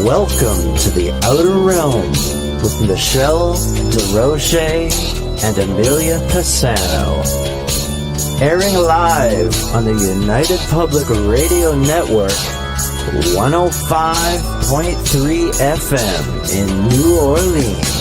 Welcome to the Outer Realm with Michelle DeRoche and Amelia Pisano. Airing live on the United Public Radio Network, 105.3 FM in New Orleans.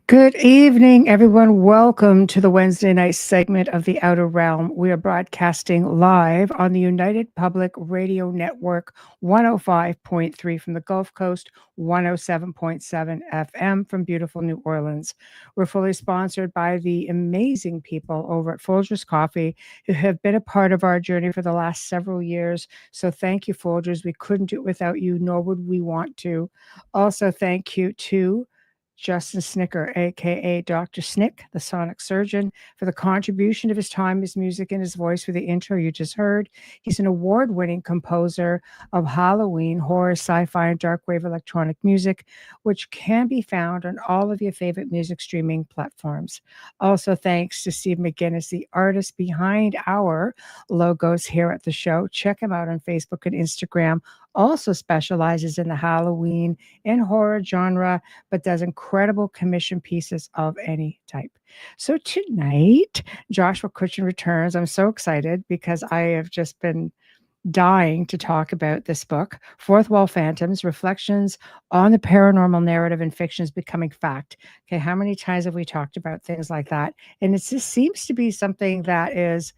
Good evening, everyone. Welcome to the Wednesday night segment of The Outer Realm. We are broadcasting live on the United Public Radio Network, 105.3 from the Gulf Coast, 107.7 FM from beautiful New Orleans. We're fully sponsored by the amazing people over at Folgers Coffee, who have been a part of our journey for the last several years. So thank you, Folgers. We couldn't do it without you, nor would we want to. Also, thank you to Justin Snicker, aka Dr. Snick, the sonic surgeon, for the contribution of his time, his music, and his voice for the intro you just heard. He's an award-winning composer of Halloween, horror, sci-fi, and dark wave electronic music, which can be found on all of your favorite music streaming platforms. Also, thanks to Steve McGinnis, the artist behind our logos here at the show. Check him out on Facebook and Instagram. Also specializes in the Halloween and horror genre, but does incredible commission pieces of any type. So tonight, Joshua Cutchin returns. I'm so excited because I have just been dying to talk about this book, Fourth Wall Phantoms, Reflections on the Paranormal Narrative and Fictions Becoming Fact. Okay, how many times have we talked about things like that? And it just seems to be something that is...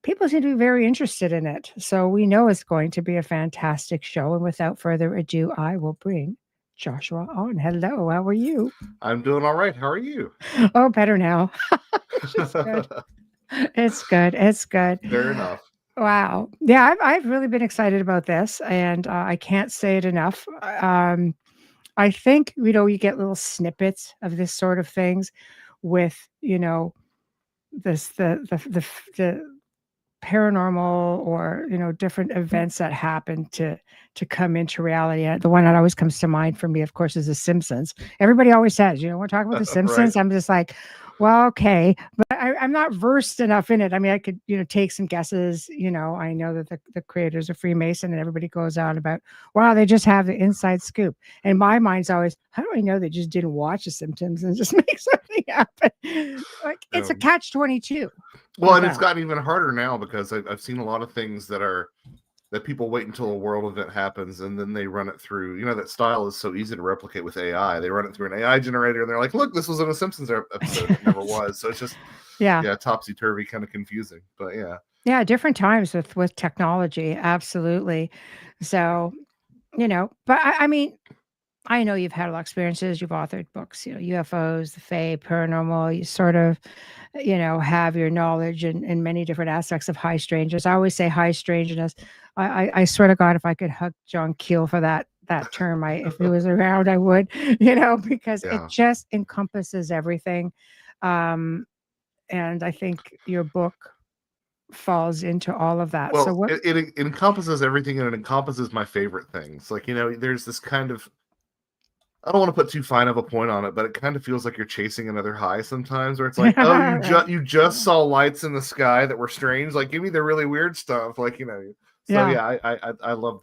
people seem to be very interested in it. So we know it's going to be a fantastic show. And without further ado, I will bring Joshua on. Hello, how are you? I'm doing all right. How are you? Oh, better now. It's good. It's good. It's good. Fair enough. Wow. Yeah, I've really been excited about this, and I can't say it enough. I think, you get little snippets of this sort of things with, this the paranormal or different events that happen to come into reality. The one that always comes to mind for me, of course, is The Simpsons. Everybody always says, we're talking about The Simpsons. Right. I'm just like, well, okay, but I'm not versed enough in it. I mean, I could take some guesses. I know that the creators are Freemason, and everybody goes on about, wow, they just have the inside scoop. And my mind's always, how do I know they just didn't watch The Simpsons and just make something happen? Like, it's a catch-22. Well, and it's gotten even harder now because I've seen a lot of things that people wait until a world event happens and then they run it through. That style is so easy to replicate with AI. They run it through an AI generator and they're like, look, this was in a Simpsons episode. It never was. So it's just, topsy-turvy, kind of confusing. But yeah. Yeah, different times with technology. Absolutely. So, but I mean, I know you've had a lot of experiences. You've authored books, UFOs, the Fae, paranormal. You sort of, have your knowledge in many different aspects of high strangeness. I always say high strangeness. I swear to God, if I could hug John Keel for that term, if he was around, I would, because it just encompasses everything. And I think your book falls into all of that. Well, so what it encompasses everything, and it encompasses my favorite things. Like, there's this kind of, I don't want to put too fine of a point on it, but it kind of feels like you're chasing another high sometimes, where it's like, oh, you just saw lights in the sky that were strange. Like, give me the really weird stuff. Like, So I love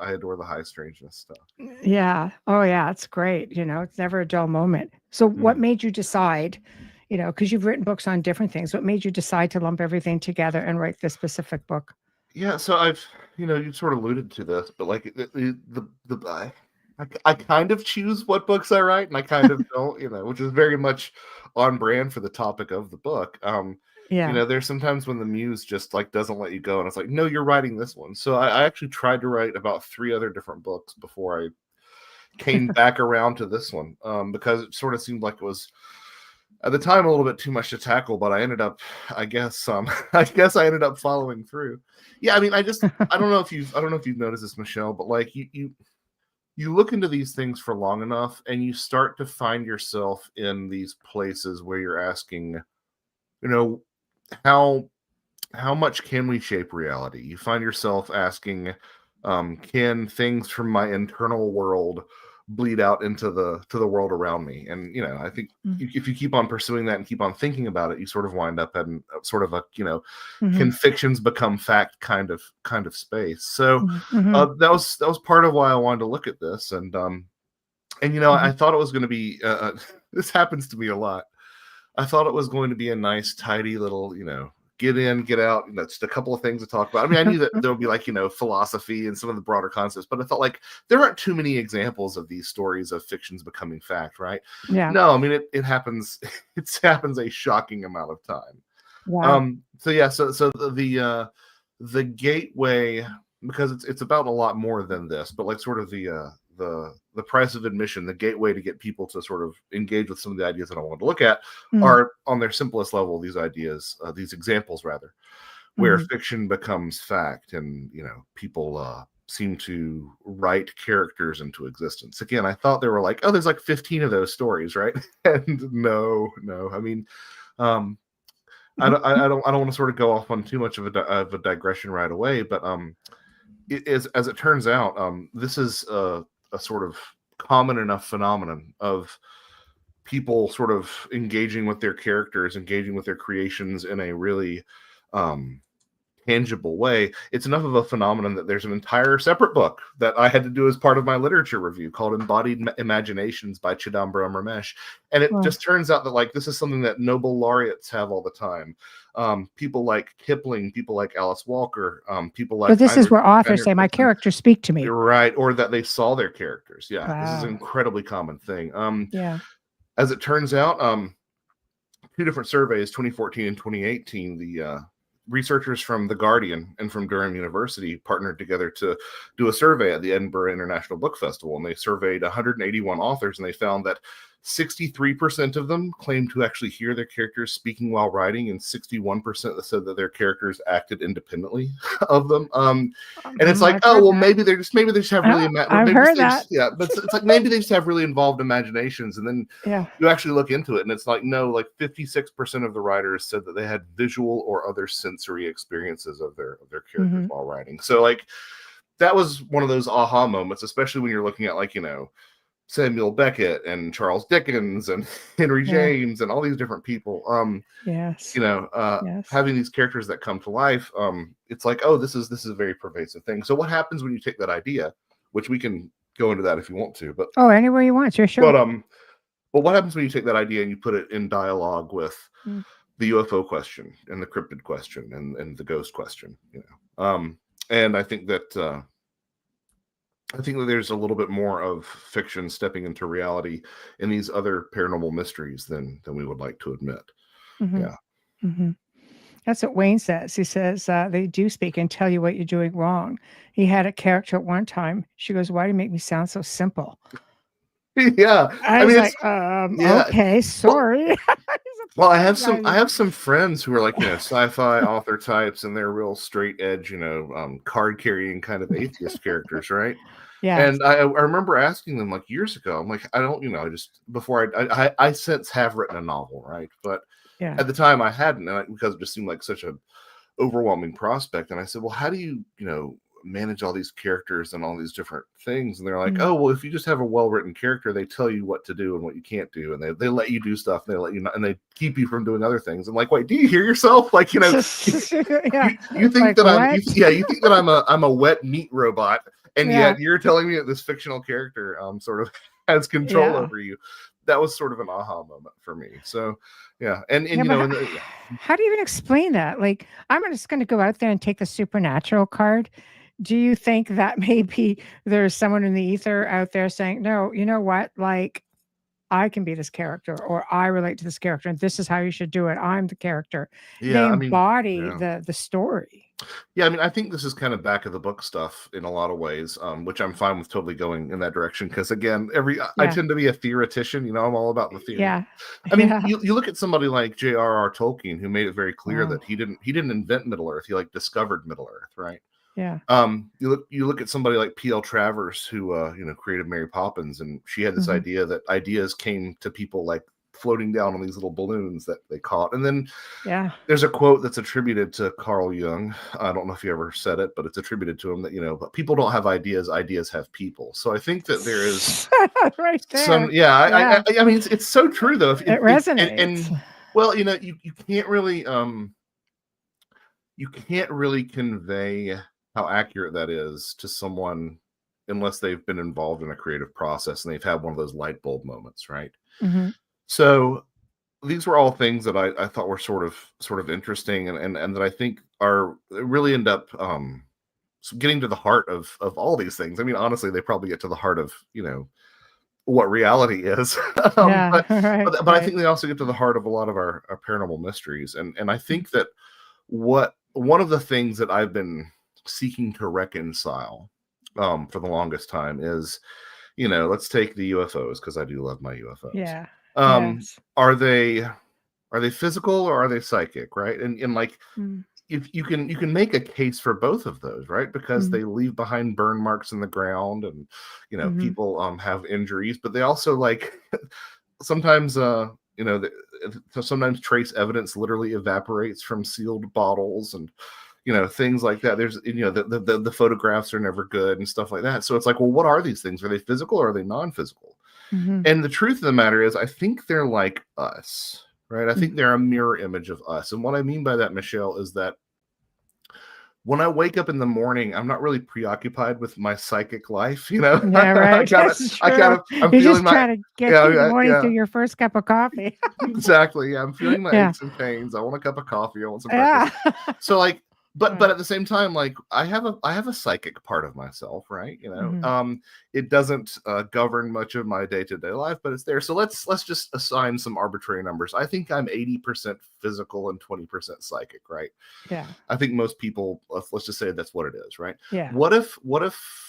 I adore the high strangeness stuff. Yeah. Oh yeah, it's great. It's never a dull moment. So what made you decide? Because you've written books on different things. What made you decide to lump everything together and write this specific book? Yeah. So I've, you sort of alluded to this, but like I kind of choose what books I write, and I kind of don't, which is very much on brand for the topic of the book. There's sometimes when the muse just like doesn't let you go, and it's like, no, you're writing this one. So I actually tried to write about 3 other different books before I came back around to this one, because it sort of seemed like it was at the time a little bit too much to tackle, but I ended up, I guess I ended up following through. Yeah, I mean, I don't know if you've noticed this, Michelle, but like you you look into these things for long enough and you start to find yourself in these places where you're asking, how much can we shape reality? You find yourself asking, can things from my internal world bleed out into the world around me? And I think if you keep on pursuing that and keep on thinking about it, you sort of wind up in sort of a can fictions become fact kind of space. So that was part of why I wanted to look at this, and I thought it was going to be this happens to me a lot. I thought it was going to be a nice, tidy little, get in, get out. Just a couple of things to talk about. I mean, I knew that there would be like, philosophy and some of the broader concepts, but I felt like there aren't too many examples of these stories of fictions becoming fact, right? Yeah. No, I mean, it happens. It happens a shocking amount of time. Wow. So the gateway, because it's about a lot more than this, but like sort of the price of admission, the gateway to get people to sort of engage with some of the ideas that I want to look at are on their simplest level, these ideas, these examples rather, where fiction becomes fact and, people seem to write characters into existence. Again, I thought there were like, there's like 15 of those stories, right? And no, I mean, I don't want to sort of go off on too much of a digression right away, but it is, as it turns out, this is a sort of common enough phenomenon of people sort of engaging with their characters, engaging with their creations in a really tangible way. It's enough of a phenomenon that there's an entire separate book that I had to do as part of my literature review called Embodied Imaginations by Chidambaram Ramesh. And it just turns out that like this is something that Nobel laureates have all the time. People like Kipling, people like Alice Walker, people like... But this is where authors say, my characters speak to me. You're right. Or that they saw their characters. Yeah. Wow. This is an incredibly common thing. As it turns out, two different surveys, 2014 and 2018, the researchers from The Guardian and from Durham University partnered together to do a survey at the Edinburgh International Book Festival, and they surveyed 181 authors, and they found that 63% of them claimed to actually hear their characters speaking while writing, and 61% said that their characters acted independently of them. And it's like, maybe they just have really... I've heard that. Yeah, but it's like maybe they just have really involved imaginations, and then you actually look into it, and it's like, no, like 56% of the writers said that they had visual or other sensory experiences of their characters while writing. So like that was one of those aha moments, especially when you're looking at like, Samuel Beckett and Charles Dickens and Henry James and all these different people. Having these characters that come to life, it's like, this is a very pervasive thing. So what happens when you take that idea, which we can go into that if you want to, but anywhere you want, sure. But what happens when you take that idea and you put it in dialogue with the UFO question and the cryptid question and the ghost question, and I think that there's a little bit more of fiction stepping into reality in these other paranormal mysteries than we would like to admit. That's what Wayne says. He says they do speak and tell you what you're doing wrong. He had a character at one time. She goes, "Why do you make me sound so simple?" Yeah, I was like, okay, sorry. Well, I have some friends who are like, sci-fi author types, and they're real straight edge, card carrying kind of atheist characters, right? Yeah. And I remember asking them like years ago, I'm like, I don't, I since have written a novel, right? But at the time I hadn't, because it just seemed like such an overwhelming prospect. And I said, well, how do you, manage all these characters and all these different things? And they're like, well, if you just have a well-written character, they tell you what to do and what you can't do, and they let you do stuff, and they let you know, and they keep you from doing other things. I'm like, wait, do you hear yourself? Like, you think like, that you think that I'm a wet meat robot, and yet you're telling me that this fictional character sort of has control over you. That was sort of an aha moment for me. So and how do you even explain that? Like, I'm just going to go out there and take the supernatural card. Do you think that maybe there's someone in the ether out there saying, no, you know what? Like, I can be this character, or I relate to this character, and this is how you should do it. I'm the character. They embody the story. Yeah, I mean, I think this is kind of back of the book stuff in a lot of ways, which I'm fine with totally going in that direction. Because again, I tend to be a theoretician. I'm all about the theory. Yeah. I mean, you look at somebody like J.R.R. Tolkien, who made it very clear that he didn't invent Middle Earth. He discovered Middle Earth, right? Yeah. You look at somebody like P.L. Travers, who created Mary Poppins, and she had this idea that ideas came to people like floating down on these little balloons that they caught. And then there's a quote that's attributed to Carl Jung. I don't know if he ever said it, but it's attributed to him that, but people don't have ideas have people. So I think that there is right there. some, I mean, it's so true though. It resonates. And well, you can't really convey how accurate that is to someone unless they've been involved in a creative process and they've had one of those light bulb moments, right? So these were all things that I thought were sort of interesting and that I think are really end up getting to the heart of all these things. I mean, honestly, they probably get to the heart of what reality is. But I think they also get to the heart of a lot of our paranormal mysteries. And I think that one of the things that I've been seeking to reconcile for the longest time is, let's take the UFOs, because I do love my UFOs. Yeah. Are they physical or are they psychic, right? And like if you can make a case for both of those, right? Because they leave behind burn marks in the ground and people have injuries, but they also like sometimes sometimes trace evidence literally evaporates from sealed bottles and things like that. There's the photographs are never good and stuff like that. So it's like, well, what are these things? Are they physical or are they non-physical? And the truth of the matter is, I think they're like us, right? I think they're a mirror image of us. And what I mean by that, Michelle, is that when I wake up in the morning, I'm not really preoccupied with my psychic life, Yeah, right. I'm just feeling trying to get through the morning through your first cup of coffee. Exactly. Yeah, I'm feeling my aches and pains. I want a cup of coffee. I want some breakfast. So like, but at the same time, like I have a psychic part of myself, right? It doesn't govern much of my day-to-day life, but it's there. So let's just assign some arbitrary numbers. I think I'm 80% physical and 20% psychic, right? Yeah. I think most people, let's just say that's what it is, right? Yeah. What if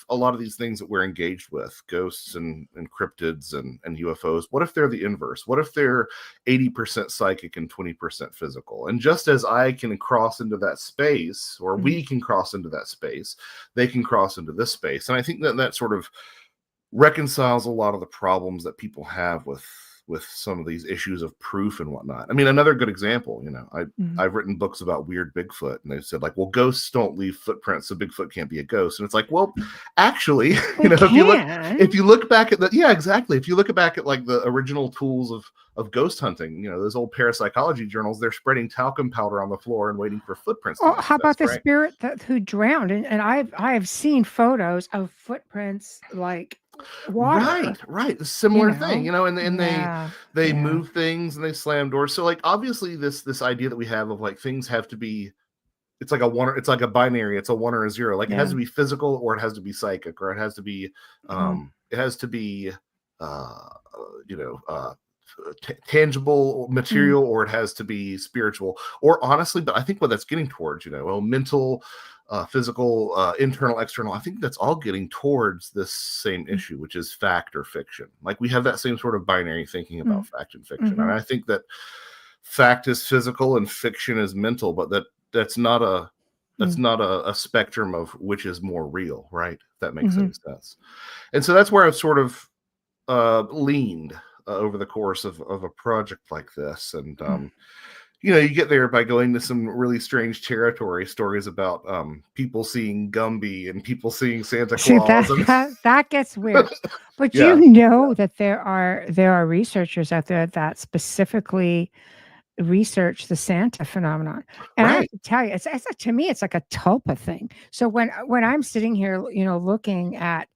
a lot of these things that we're engaged with, ghosts and cryptids and UFOs, what if they're the inverse? What if they're 80% psychic and 20% physical? And just as I can cross into that space, or we can cross into that space, they can cross into this space. And I think that sort of reconciles a lot of the problems that people have with some of these issues of proof and whatnot. I mean, another good example, I've written books about weird Bigfoot, and they said like, well, ghosts don't leave footprints, so Bigfoot can't be a ghost. And it's like, well, actually, if you look back at if you look back at like the original tools of ghost hunting, those old parapsychology journals, they're spreading talcum powder on the floor and waiting for footprints. Oh, how about the spirit who drowned? And I've seen photos of footprints like water. Right. A similar thing, and they move things and they slam doors. So like obviously this idea that we have of like things have to be, it's like a binary, it's a 1 or a 0. Like it has to be physical or it has to be psychic or it has to be tangible material or it has to be spiritual or honestly, but I think what that's getting towards, mental, physical, internal, external, I think that's all getting towards this same issue, which is fact or fiction. Like we have that same sort of binary thinking about fact and fiction. And I think that fact is physical and fiction is mental, but that's not a spectrum of which is more real, right? If that makes any sense. And so that's where I've sort of leaned over the course of a project like this. And you get there by going to some really strange territory, stories about people seeing Gumby and people seeing Santa Claus. That gets weird. But that there are researchers out there that specifically research the Santa phenomenon. And I have to tell you, it's to me, it's like a tulpa thing. So when I'm sitting here, looking at,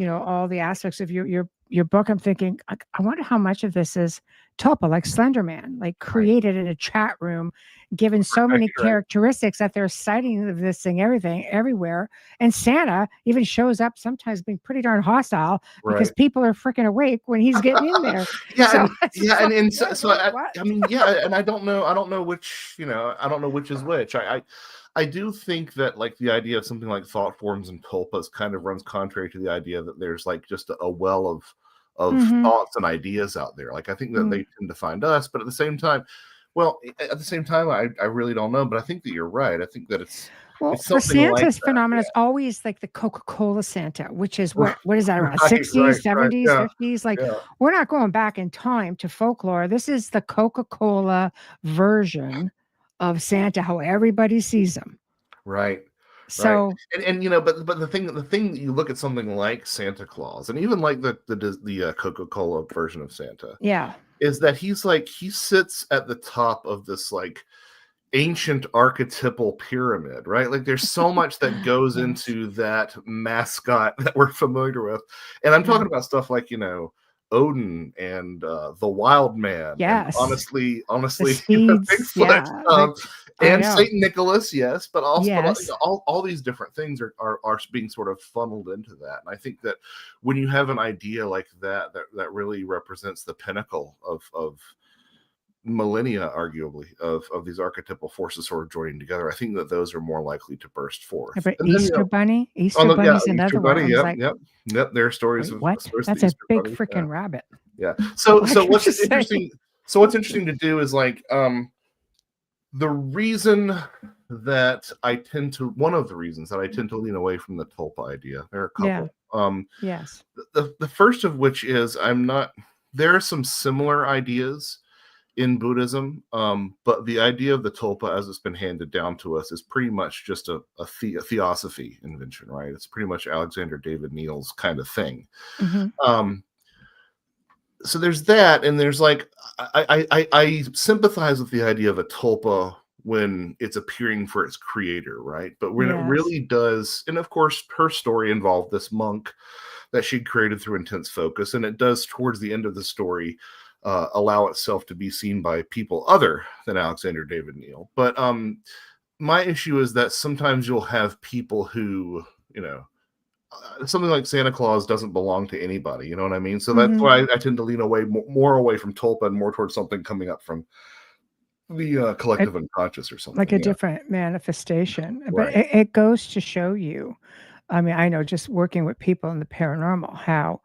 all the aspects of your book, I'm thinking, I wonder how much of this is tulpa, like Slender Man, like created in a chat room, given so many characteristics that they're citing this thing, everything, everywhere. And Santa even shows up sometimes being pretty darn hostile because people are freaking awake when he's getting in there. And I don't know which, I don't know which is which. I do think that like the idea of something like thought forms and tulpas kind of runs contrary to the idea that there's like just a well of thoughts and ideas out there. Like I think that they tend to find us, but at the same time, I really don't know. But I think that you're right. I think that it's Well, It's for something like Santa's that. phenomenon, Yeah. it's always like the Coca-Cola Santa, which is what is that around Right, 60s, right. 70s, Yeah, 50s? Like, yeah. we're not going back in time to folklore. This is the Coca-Cola version of Santa, how everybody sees him. Right. Right. So And but the thing that you look at something like Santa Claus, and even like the Coca-Cola version of Santa, yeah, is that he sits at the top of this like ancient archetypal pyramid, right? Like there's so much that goes yes, into that mascot that we're familiar with. And I'm yeah, talking about stuff like, Odin and the Wild Man, and yes, honestly, the Bigfoot, steeds, yeah, like I and know, Saint Nicholas, yes, but also yes, all these different things are being sort of funneled into that. And I think that when you have an idea like that really represents the pinnacle of millennia, arguably, of these archetypal forces sort of joining together, I think that those are more likely to burst forth. but And then, Easter Bunny, on Easter the Bunny's Easter another one. I Bunny, was yep, like, yep, yep. There are stories wait, of what? the That's a Easter big Bunny. Yeah, freaking rabbit. yeah. So Like I'm what's just saying, interesting? So what's interesting to do is like the reason that one of the reasons that I tend to lean away from the tulpa idea. There are a yeah, couple. yes, The first of which is there are some similar ideas in Buddhism, but the idea of the tulpa as it's been handed down to us is pretty much just a theosophy invention, right? It's pretty much Alexander David Neal's kind of thing. hmm So there's that, and there's like I sympathize with the idea of a tulpa when it's appearing for its creator, right? But when it yes, really does, and of course her story involved this monk that she'd created through intense focus, and it does towards the end of the story allow itself to be seen by people other than Alexander David Neal. But my issue is that sometimes you'll have people who, something like Santa Claus doesn't belong to anybody. You know what I mean? So that's hmm why I tend to lean away more away from tulpa and more towards something coming up from the collective unconscious or like something. a Yeah, different manifestation. But right. it goes to show you. I mean, I know just working with people in the paranormal, how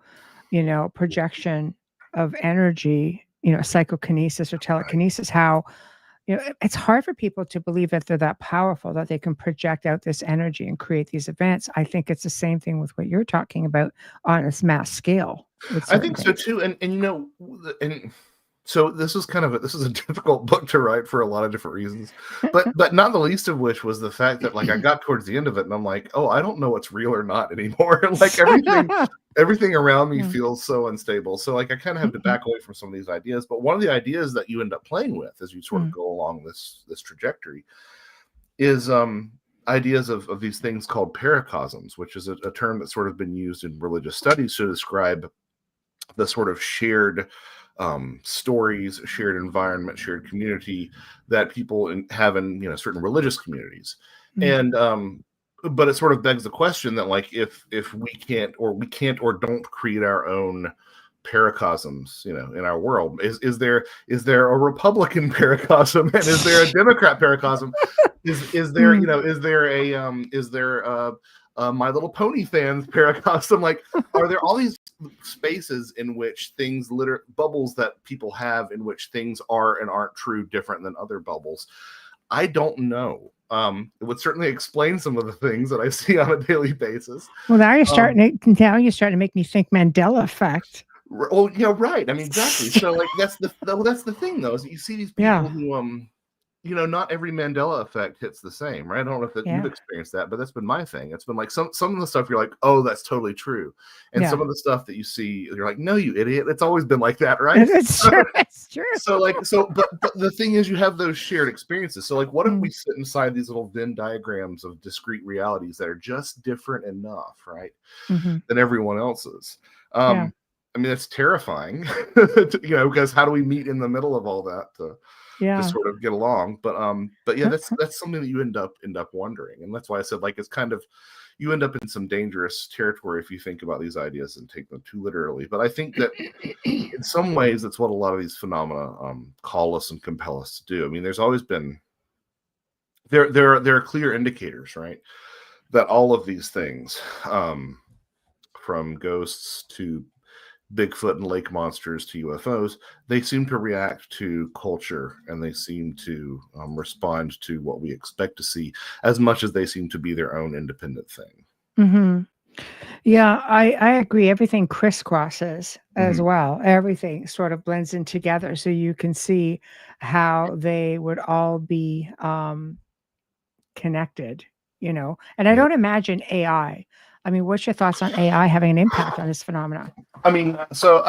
projection of energy, psychokinesis or Right. telekinesis, how it's hard for people to believe that they're that powerful, that they can project out this energy and create these events. I think it's the same thing with what you're talking about on this mass scale with I certain think so things. too, and and so this is this is a difficult book to write for a lot of different reasons, but not the least of which was the fact that like I got towards the end of it and I'm like, oh, I don't know what's real or not anymore. Like everything around me Yeah. feels so unstable. So like I kind of have to back away from some of these ideas. But one of the ideas that you end up playing with as you sort of Mm. go along this trajectory is ideas of these things called paracosms, which is a term that's sort of been used in religious studies to describe the sort of shared stories, shared environment, shared community that people have in certain religious communities. Mm. And but it sort of begs the question that like if we can't or don't create our own paracosms in our world, is there a Republican paracosm and is there a Democrat paracosm? Is there Mm. is there My Little Pony fans paracosm? Like, are there all these spaces in which things bubbles that people have in which things are and aren't true different than other bubbles? I don't know. It would certainly explain some of the things that I see on a daily basis. Well, now you're Um, starting to make me think Mandela effect. well, right. I mean, exactly. So, like, that's the thing, though, is that you see these Yeah, people who not every Mandela effect hits the same, right? I don't know if you've yeah, experienced that, but that's been my thing. It's been like some of the stuff you're like, oh, that's totally true, and yeah. some of the stuff that you see, you're like, no, you idiot, it's always been like that, right? It's true. It's true. But the thing is, you have those shared experiences. So like, what if we Mm. sit inside these little Venn diagrams of discrete realities that are just different enough, right, Hmm. than everyone else's? Yeah. I mean, it's terrifying, because how do we meet in the middle of all that to Yeah. sort of get along? But yeah, that's something that you end up wondering, and that's why I said like it's kind of you end up in some dangerous territory if you think about these ideas and take them too literally. But I think that in some ways that's what a lot of these phenomena call us and compel us to do. I mean, there's always been there are clear indicators, right, that all of these things, from ghosts to Bigfoot and lake monsters to UFOs, they seem to react to culture, and they seem to respond to what we expect to see as much as they seem to be their own independent thing. Mm-hmm. Yeah, I agree. Everything crisscrosses as well. Everything sort of blends in together, so you can see how they would all be connected, And I don't imagine AI. I mean, what's your thoughts on AI having an impact on this phenomenon? I mean, so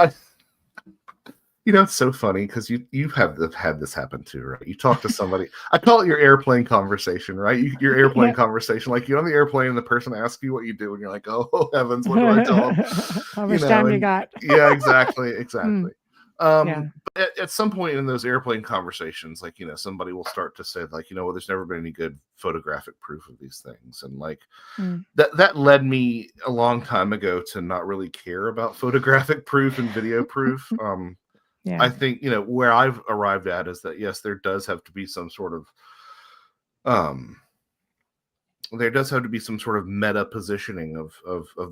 it's so funny because you have had this happen too, right? You talk to somebody. I call it your airplane conversation, right? Your airplane conversation. Like you're on the airplane and the person asks you what you do, and you're like, "Oh heavens, what do I tell them?" How much time you got? Yeah, exactly. But at some point in those airplane conversations, like somebody will start to say, like, well, there's never been any good photographic proof of these things, and like that led me a long time ago to not really care about photographic proof and video proof. I think, where I've arrived at is that, yes, there does have to be some sort of meta positioning of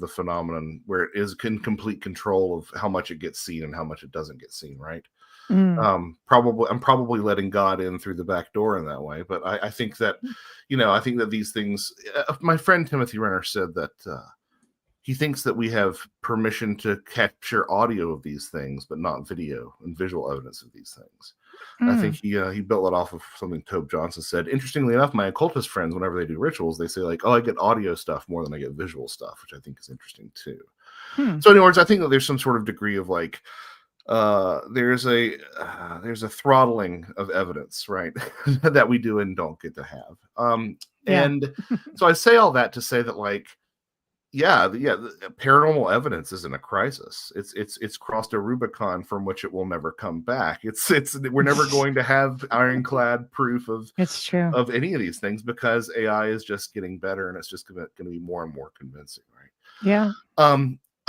the phenomenon where it is in complete control of how much it gets seen and how much it doesn't get seen, right? I'm probably letting God in through the back door in that way, but I think that, I think that these things, my friend Timothy Renner said that he thinks that we have permission to capture audio of these things, but not video and visual evidence of these things. I think he built it off of something Tobe Johnson said. Interestingly enough, my occultist friends, whenever they do rituals, they say like, "Oh, I get audio stuff more than I get visual stuff," which I think is interesting too. So, in other words, I think that there's some sort of degree of like, there's a throttling of evidence, right, that we do and don't get to have. And so I say all that to say that, like, the paranormal evidence is in a crisis. It's crossed a Rubicon from which it will never come back. We're never going to have ironclad proof of any of these things because AI is just getting better and it's just going to be more and more convincing, right? Yeah.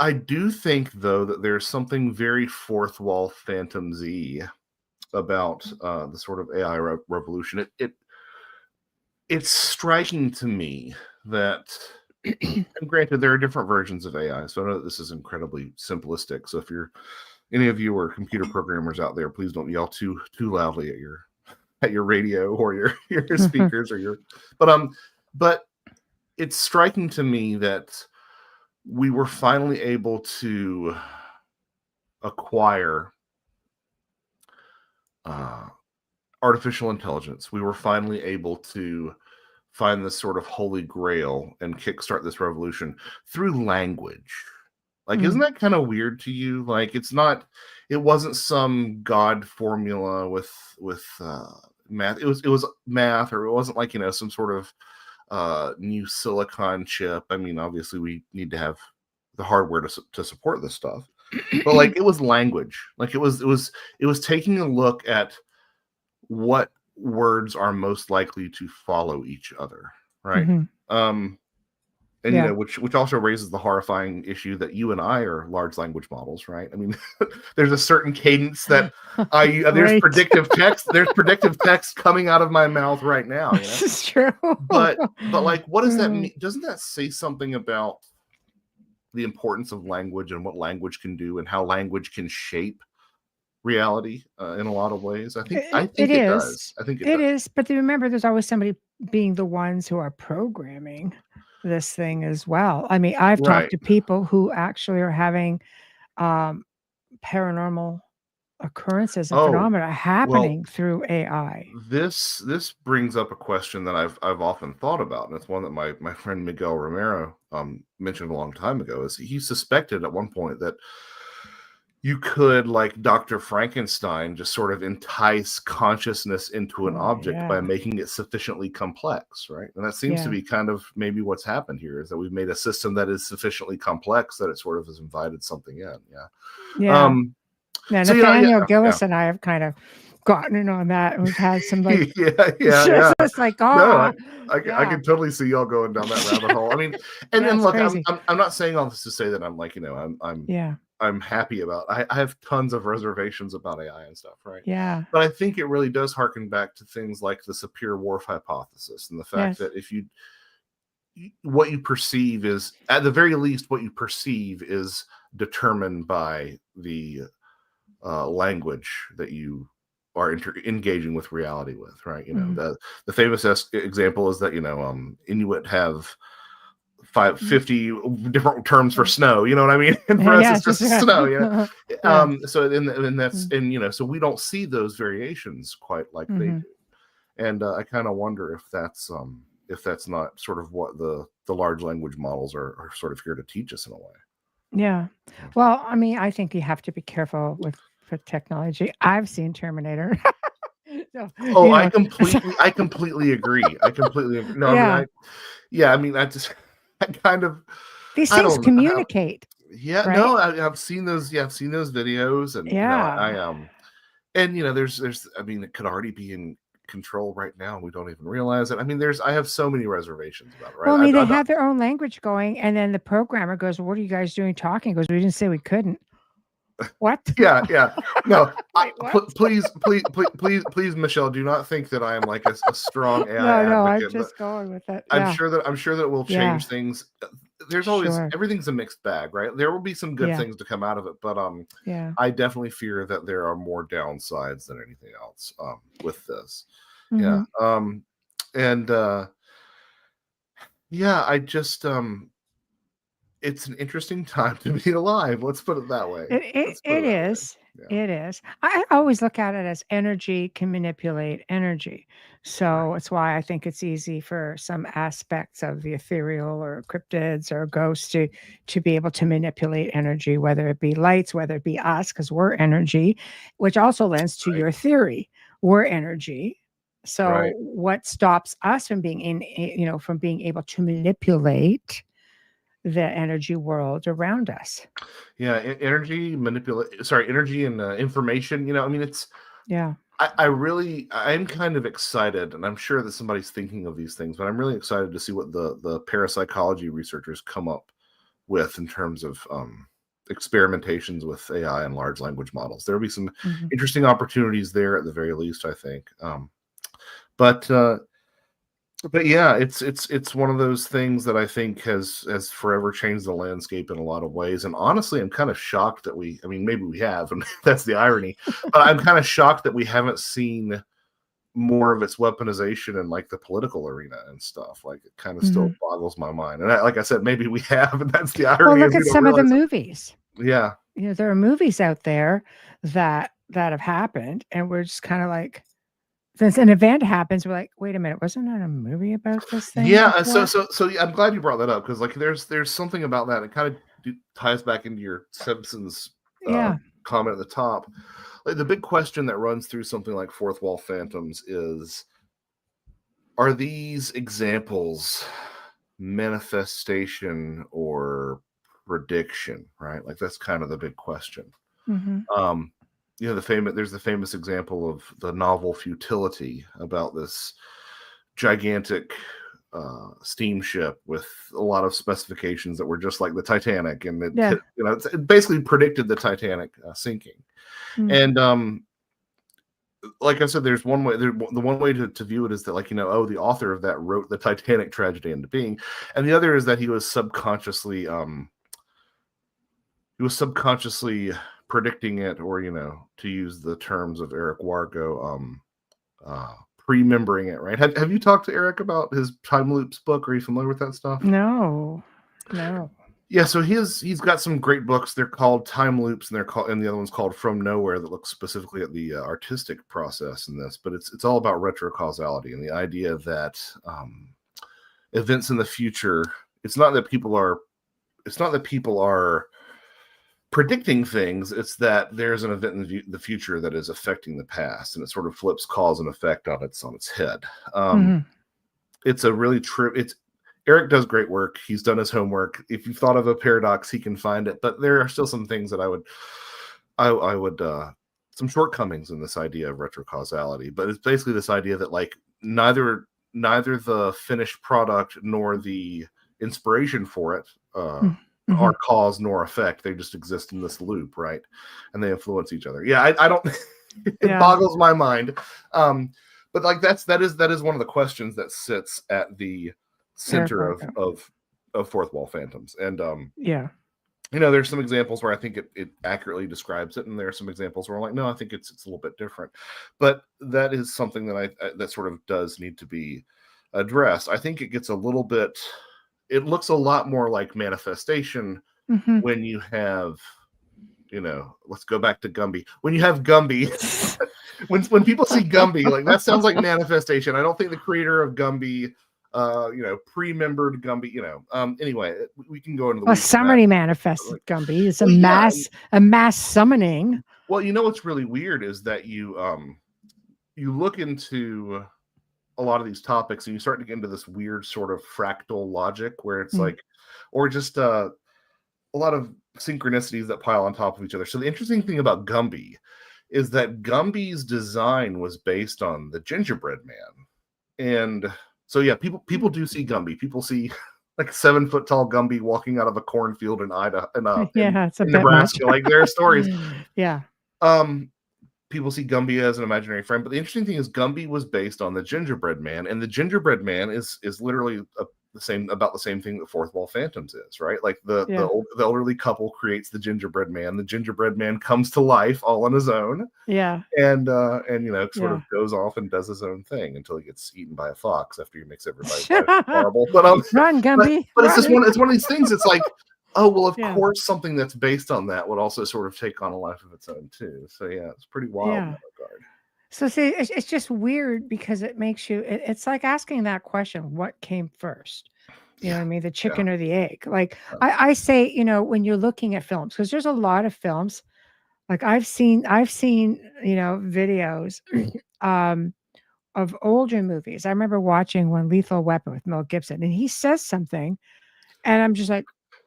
I do think though that there's something very fourth wall Phantom Z about the sort of AI revolution. It's striking to me that. And granted, there are different versions of AI, so I know that this is incredibly simplistic. So if any of you are computer programmers out there, please don't yell too loudly at your radio or your speakers but it's striking to me that we were finally able to acquire artificial intelligence. We were finally able to find this sort of holy grail and kickstart this revolution through language. Like, isn't that kind of weird to you? Like, it wasn't some God formula with math. It was math, or it wasn't like, some sort of new silicon chip. I mean, obviously we need to have the hardware to support this stuff, but like, it was language. Like it was taking a look at what words are most likely to follow each other, right? And which also raises the horrifying issue that you and I are large language models, right? I mean, there's a certain cadence that there's predictive text coming out of my mouth right now. This is true. But like, what does that mean? Doesn't that say something about the importance of language and what language can do and how language can shape reality in a lot of ways? I think it does. I think it is. But remember, there's always somebody being the ones who are programming this thing as well. I mean, I've talked to people who actually are having paranormal occurrences and phenomena happening through AI. This brings up a question that I've often thought about, and it's one that my friend Miguel Romero mentioned a long time ago. Is he suspected at one point that you could, like Dr. Frankenstein, just sort of entice consciousness into an object by making it sufficiently complex, right? And that seems to be kind of maybe what's happened here, is that we've made a system that is sufficiently complex that it sort of has invited something in. Nathaniel Gillis and I have kind of gotten in on that, and we've had some like it's like, I can totally see y'all going down that rabbit hole. I mean, and look, I'm not saying all this to say that I'm like, I'm happy about. I have tons of reservations about AI and stuff, right? Yeah. But I think it really does harken back to things like the Sapir-Whorf hypothesis and the fact that what you perceive is, at the very least, what you perceive is determined by the language that you are engaging with reality with, right? The famous example is that Inuit have 50 different terms for snow, you know what I mean? And for us, it's just snow, So so we don't see those variations quite like they do. And I kind of wonder if that's not sort of what the large language models are sort of here to teach us in a way. Yeah. Well, I mean, I think you have to be careful with technology. I've seen Terminator. So, I completely agree. No, I mean, I kind of these things communicate. Yeah, right? No, I've seen those. Yeah, I've seen those videos, and there's I mean, it could already be in control right now, and we don't even realize it. I mean, I have so many reservations about it. Right? Well, I mean, they have their own language going, and then the programmer goes, "What are you guys doing talking?" He goes, "We didn't say we couldn't." What? Yeah. No, please, Michelle, do not think that I am like a strong AI no, advocate. I'm just going with it. I'm sure that it will change things. There's always everything's a mixed bag, right? There will be some good things to come out of it, but I definitely fear that there are more downsides than anything else with this. Yeah. I just it's an interesting time to be alive. Let's put it that way. It is. It is. I always look at it as energy can manipulate energy. So it's why I think it's easy for some aspects of the ethereal or cryptids or ghosts to be able to manipulate energy, whether it be lights, whether it be us, because we're energy, which also lends to your theory. We're energy. So what stops us from being from being able to manipulate the energy world around us? Energy and information. I mean, it's I'm kind of excited, and I'm sure that somebody's thinking of these things, but I'm really excited to see what the parapsychology researchers come up with in terms of experimentations with AI and large language models. There'll be some interesting opportunities there at the very least, I think. But yeah, it's one of those things that I think has forever changed the landscape in a lot of ways. And honestly, I'm kind of shocked that maybe we have, and that's the irony, but I'm kind of shocked that we haven't seen more of its weaponization in like the political arena and stuff. Like, it kind of still boggles my mind. And like I said, maybe we have, and that's the irony. Well, look at some of the movies. Yeah. There are movies out there that have happened, and we're just kind of like, since an event happens, we're like, wait a minute, wasn't there a movie about this thing? Yeah, so I'm glad you brought that up, because like there's something about that. It kind of ties back into your Simpsons comment at the top. Like, the big question that runs through something like Fourth Wall Phantoms is, are these examples manifestation or prediction? Right, like that's kind of the big question. There's the famous example of the novel Futility, about this gigantic steamship with a lot of specifications that were just like the Titanic, and it basically predicted the Titanic sinking. And like I said, there's one way. The one way to view it is that, like, the author of that wrote the Titanic tragedy into being, and the other is that he was subconsciously predicting it, or to use the terms of Eric Wargo, remembering it. Right? Have you talked to Eric about his Time Loops book? Are you familiar with that stuff? No. Yeah, so he's got some great books. They're called Time Loops, and the other one's called From Nowhere, that looks specifically at the artistic process in this. But it's all about retrocausality and the idea that events in the future. It's not that people are predicting things. It's that there's an event in the future that is affecting the past, and it sort of flips cause and effect on its head. It's a really Eric does great work. He's done his homework. If you've thought of a paradox, he can find it. But there are still some things that I would some shortcomings in this idea of retrocausality. But it's basically this idea that, like, neither the finished product nor the inspiration for it are cause nor effect. They just exist in this loop, right? And they influence each other. Yeah, I don't. It boggles my mind. But like that is one of the questions that sits at the center of Fourth Wall Phantoms. And there's some examples where I think it accurately describes it, and there are some examples where I'm like, no, I think it's a little bit different. But that is something that that sort of does need to be addressed. I think it gets a little bit. It looks a lot more like manifestation when you have, let's go back to Gumby. When you have Gumby, when people see Gumby, like that sounds like manifestation. I don't think the creator of Gumby, pre-membered Gumby, anyway, we can go into the well, somebody manifested Gumby. It's a mass summoning. Well, what's really weird is that you look into a lot of these topics and you start to get into this weird sort of fractal logic where it's like, or just a lot of synchronicities that pile on top of each other. So the interesting thing about Gumby is that Gumby's design was based on the gingerbread man. And so, yeah, people do see Gumby. People see like 7 foot tall Gumby walking out of a cornfield in Idaho, it's a in bit Nebraska. Much. Like there are stories. Yeah. People see Gumby as an imaginary friend, but the interesting thing is Gumby was based on the gingerbread man, and the gingerbread man is literally about the same thing that Fourth Wall Phantoms is, right? Like the elderly couple creates the gingerbread man. The gingerbread man comes to life all on his own. Yeah. And sort of goes off and does his own thing until he gets eaten by a fox after he makes everybody's life horrible. But run, Gumby. But it's just one of these things. It's like, oh, well, of course, something that's based on that would also sort of take on a life of its own, too. So, yeah, it's pretty wild in that regard. So, see, it's just weird because it makes you, it's like asking that question, what came first? You know what I mean? The chicken or the egg? Like, I say, when you're looking at films, because there's a lot of films, like I've seen, videos of older movies. I remember watching one, Lethal Weapon with Mel Gibson, and he says something, and I'm just like,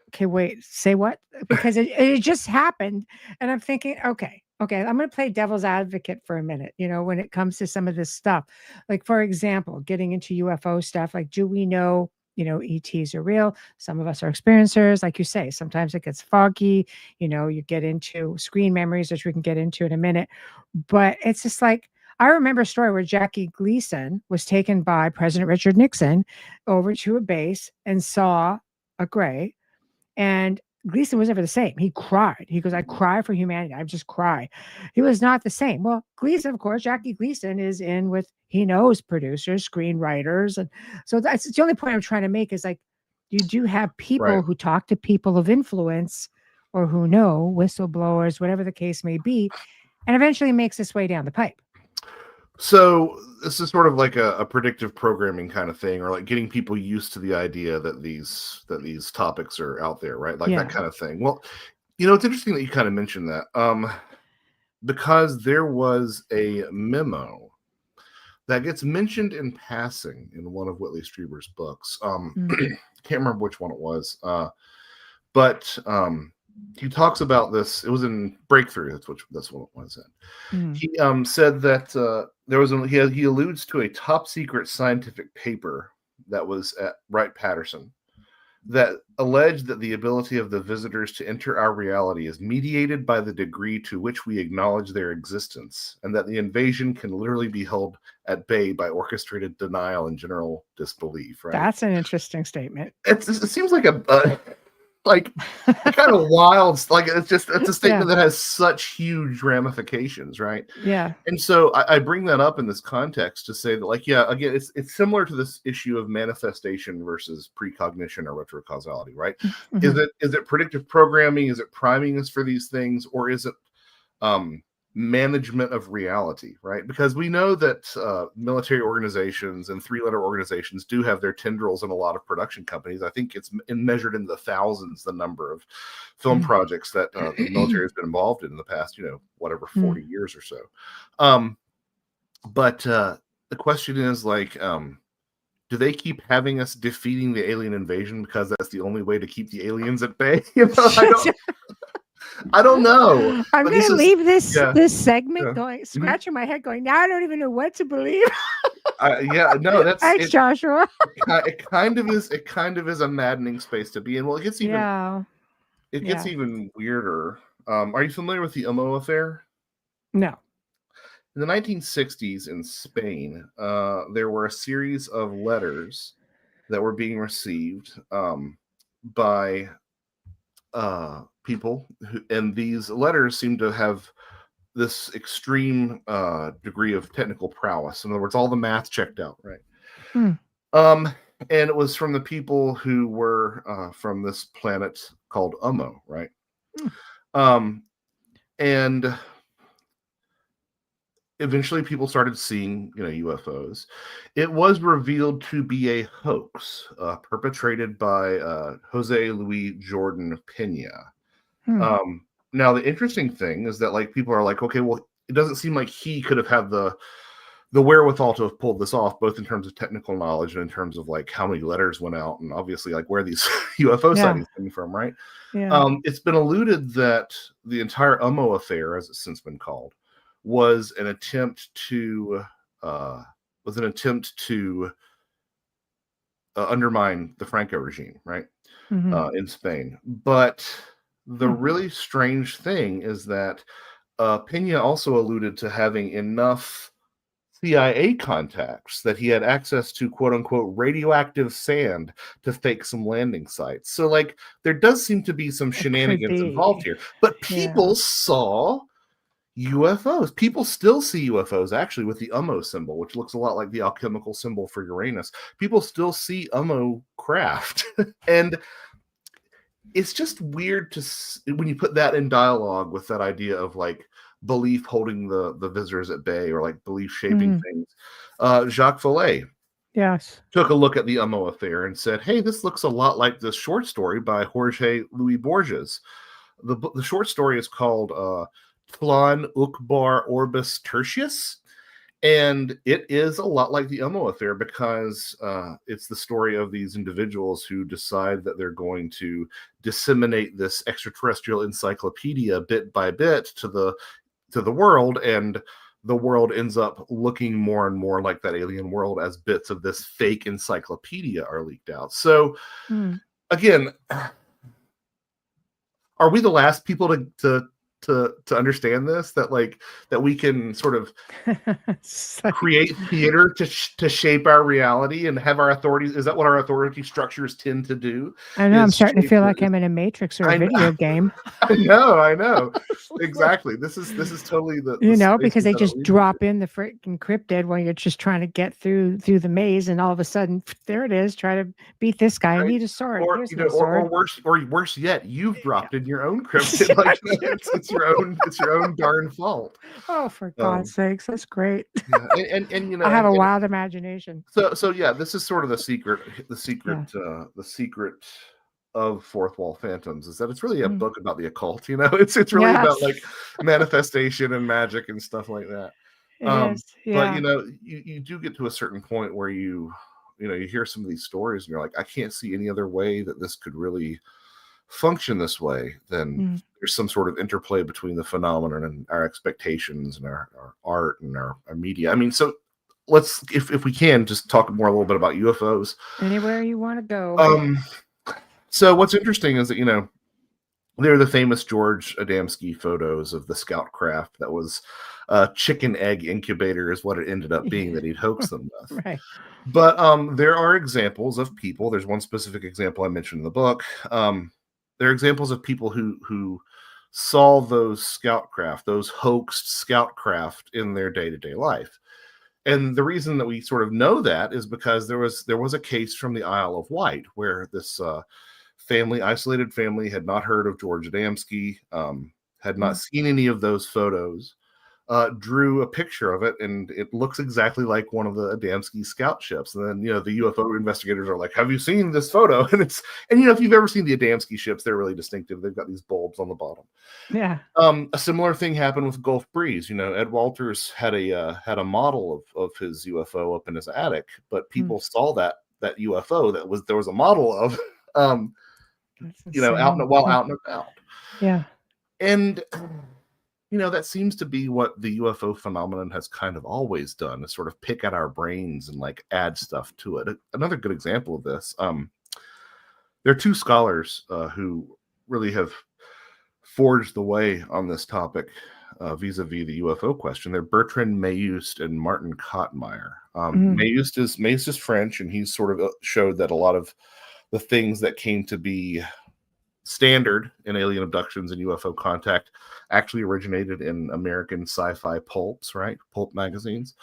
okay, wait, say what? Because it just happened. And I'm thinking, okay, I'm going to play devil's advocate for a minute, when it comes to some of this stuff. Like, for example, getting into UFO stuff, like, do we know, ETs are real? Some of us are experiencers. Like you say, sometimes it gets foggy, you get into screen memories, which we can get into in a minute. But it's just like, I remember a story where Jackie Gleason was taken by President Richard Nixon over to a base and saw a gray. And Gleason was never the same. He cried. He goes, I cry for humanity. I just cry. He was not the same. Well, Gleason, of course, Jackie Gleason is in with, he knows producers, screenwriters. And so that's the only point I'm trying to make is like, you do have people who talk to people of influence or who know, whistleblowers, whatever the case may be, and eventually makes its way down the pipe. So this is sort of like a predictive programming kind of thing, or like getting people used to the idea that these topics are out there, right? Like that kind of thing. Well, it's interesting that you kind of mentioned that, because there was a memo that gets mentioned in passing in one of Whitley Strieber's books. Can't remember which one it was, but he talks about this. It was in Breakthrough. That's what it was in. He said that there was he alludes to a top secret scientific paper that was at Wright-Patterson that alleged that the ability of the visitors to enter our reality is mediated by the degree to which we acknowledge their existence, and that the invasion can literally be held at bay by orchestrated denial and general disbelief. Right? That's an interesting statement. It seems like a like kind of wild, like it's a statement that has such huge ramifications, right? Yeah. And so I bring that up in this context to say that, like, again, it's similar to this issue of manifestation versus precognition or retrocausality, right? Is it predictive programming? Is it priming us for these things, or is it management of reality, right? Because we know that military organizations and three-letter organizations do have their tendrils in a lot of production companies. I think it's measured in the thousands, the number of film projects that the military has been involved in the past, 40 years or so. But the question is, like, do they keep having us defeating the alien invasion because that's the only way to keep the aliens at bay? I don't know. I'm going to leave this segment going, scratching my head going, now I don't even know what to believe. That's Thanks, Joshua. It kind of is a maddening space to be in. Well, it gets even even weirder. Are you familiar with the Omo affair? No. In the 1960s in Spain, there were a series of letters that were being received by people, and these letters seem to have this extreme degree of technical prowess. In other words, all the math checked out, right? And it was from the people who were from this planet called Ummo, right? And eventually people started seeing, UFOs. It was revealed to be a hoax perpetrated by Jose Luis Jordan Pena. Now, the interesting thing is that, like, people are like, okay, well, it doesn't seem like he could have had the wherewithal to have pulled this off, both in terms of technical knowledge and in terms of, like, how many letters went out and obviously, like, where these UFO sightings coming from, right? Yeah. It's been alluded that the entire Ummo affair, as it's since been called, was an attempt to undermine the Franco regime, right? In Spain. But the really strange thing is that Pena also alluded to having enough CIA contacts that he had access to quote unquote radioactive sand to fake some landing sites. So, like, there does seem to be some shenanigans involved here. But people saw UFOs. People still see UFOs, actually, with the Ummo symbol, which looks a lot like the alchemical symbol for Uranus. People still see Ummo craft. And it's just weird when you put that in dialogue with that idea of, like, belief holding the visitors at bay, or, like, belief shaping things. Jacques Vallée took a look at the Ummo affair and said, hey, this looks a lot like this short story by Jorge Luis Borges. The short story is called Tlan Ukbar Orbis Tertius, and it is a lot like the Ummo affair because it's the story of these individuals who decide that they're going to disseminate this extraterrestrial encyclopedia bit by bit to the world, and the world ends up looking more and more like that alien world as bits of this fake encyclopedia are leaked out. So again, are we the last people to understand this, that we can sort of create theater to shape our reality and have our authorities? Is that what our authority structures tend to do? I know. I'm starting to feel like I'm in a Matrix or a video game. I know. Exactly. This is totally the because they just drop in the freaking cryptid when you're just trying to get through the maze, and all of a sudden, there it is. Try to beat this guy. Right? I need a sword. Or, or worse yet, you've dropped in your own cryptid. Like, it's your own darn fault. Oh, for God's sakes, that's great. Yeah. And I have a wild imagination. So yeah, this is sort of the secret of Fourth Wall Phantoms, is that it's really a book about the occult. It's really about, like, manifestation and magic and stuff like that. But you do get to a certain point where you hear some of these stories and you're like, I can't see any other way that this could really function this way than there's some sort of interplay between the phenomenon and our expectations and our art and our media. I mean, so let's, if we can, just talk a little bit about UFOs. Anywhere you want to go. So what's interesting is that, there are the famous George Adamski photos of the scout craft that was a chicken egg incubator is what it ended up being that he'd hoaxed them with. Right. But there are examples of people. There's one specific example I mentioned in the book. There are examples of people who saw those scout craft, those hoaxed scout craft, in their day-to-day life. And the reason that we sort of know that is because there was a case from the Isle of Wight where this isolated family had not heard of George Adamski, had not seen any of those photos, drew a picture of it, and it looks exactly like one of the Adamski scout ships. And then, the UFO investigators are like, have you seen this photo? And if you've ever seen the Adamski ships, they're really distinctive. They've got these bulbs on the bottom. Yeah. A similar thing happened with Gulf Breeze. Ed Walters had a model of his UFO up in his attic, but people saw that UFO there was a model of, out and about. Yeah. And that seems to be what the UFO phenomenon has kind of always done, is sort of pick at our brains and, like, add stuff to it. Another good example of this, there are two scholars who really have forged the way on this topic vis-a-vis the UFO question. They're Bertrand Mayust and Martin Kottmeyer. Mayust is French, and he's sort of showed that a lot of the things that came to be standard in alien abductions and UFO contact actually originated in American sci-fi pulps, right? Pulp magazines.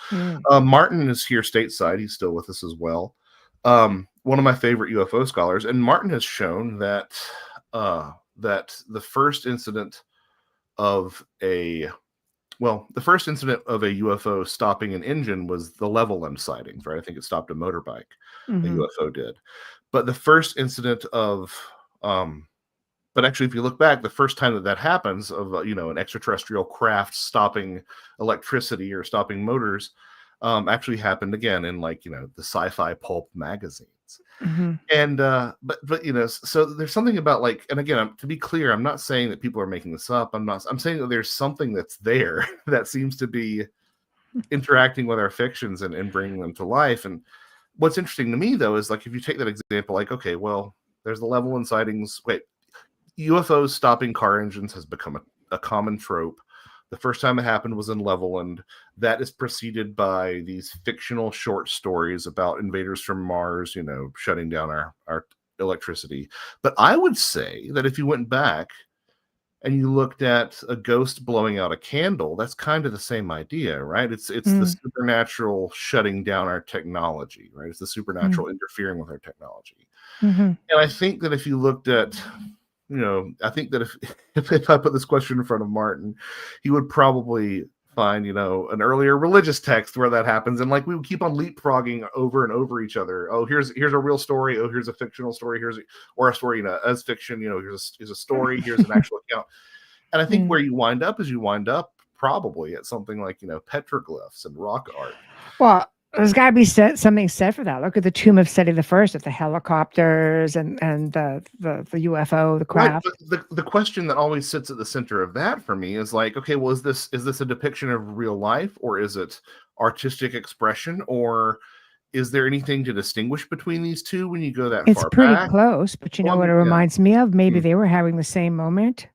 Martin is here stateside. He's still with us as well. One of my favorite UFO scholars, and Martin has shown that the first incident of a UFO stopping an engine was the Levelland sightings, right? I think it stopped a motorbike. A UFO did. But the first incident of, but actually, if you look back, the first time that happens of, an extraterrestrial craft stopping electricity or stopping motors, actually happened again in the sci-fi pulp magazines. And but so there's something about and again, to be clear, I'm not saying that people are making this up. I'm saying that there's something that's there that seems to be interacting with our fictions and bringing them to life. And what's interesting to me though is if you take that example, okay, well, there's the Levelland sightings. Wait, UFOs stopping car engines has become a common trope. The first time it happened was in Levelland. That is preceded by these fictional short stories about invaders from Mars, shutting down our electricity. But I would say that if you went back and you looked at a ghost blowing out a candle, that's kind of the same idea, right? It's the supernatural shutting down our technology, right? It's the supernatural interfering with our technology. And I think that if you looked at I think that if I put this question in front of Martin, he would probably find, an earlier religious text where that happens. And we would keep on leapfrogging over and over each other. Oh, here's a real story. Oh, here's a fictional story. Or a story, as fiction, here's a story. Here's an actual account. And I think where you wind up is probably at something like, petroglyphs and rock art. Well, there's got to be something said for that. Look at the tomb of Seti the First with the helicopters and the UFO, the craft. Right, but the question that always sits at the center of that for me is okay, well, is this a depiction of real life, or is it artistic expression, or is there anything to distinguish between these two when you go that far back? It's pretty close, but you know what it reminds me of? Maybe they were having the same moment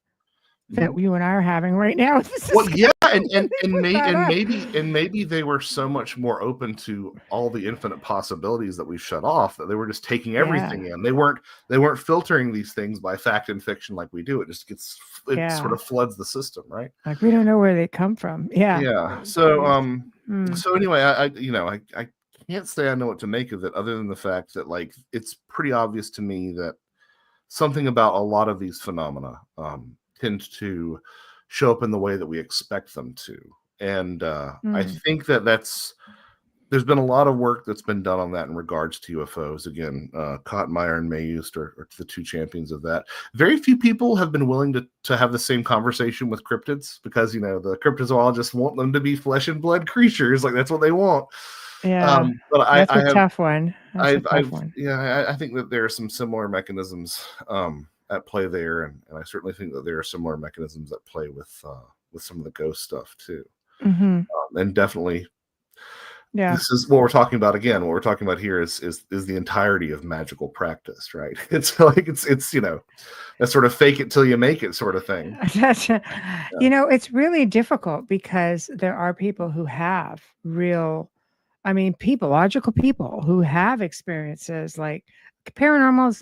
that you and I are having right now. Well, yeah, and maybe they were so much more open to all the infinite possibilities that we've shut off that they were just taking everything in. They weren't filtering these things by fact and fiction like we do. It just sort of floods the system, right? We don't know where they come from. Yeah. Yeah. So anyway, I can't say I know what to make of it, other than the fact that it's pretty obvious to me that something about a lot of these phenomena tend to show up in the way that we expect them to. And I think there's been a lot of work that's been done on that in regards to UFOs. Again, Cottingley and Mayust are the two champions of that. Very few people have been willing to have the same conversation with cryptids, because the cryptozoologists just want them to be flesh and blood creatures. That's what they want. Yeah, but that's a tough one. I think that there are some similar mechanisms at play there, and I certainly think that there are similar mechanisms at play with some of the ghost stuff too. And definitely, this is what we're talking about. Again, what we're talking about here is the entirety of magical practice, right? It's that sort of fake it till you make it sort of thing. It's really difficult, because there are people who have logical people who have experiences paranormal is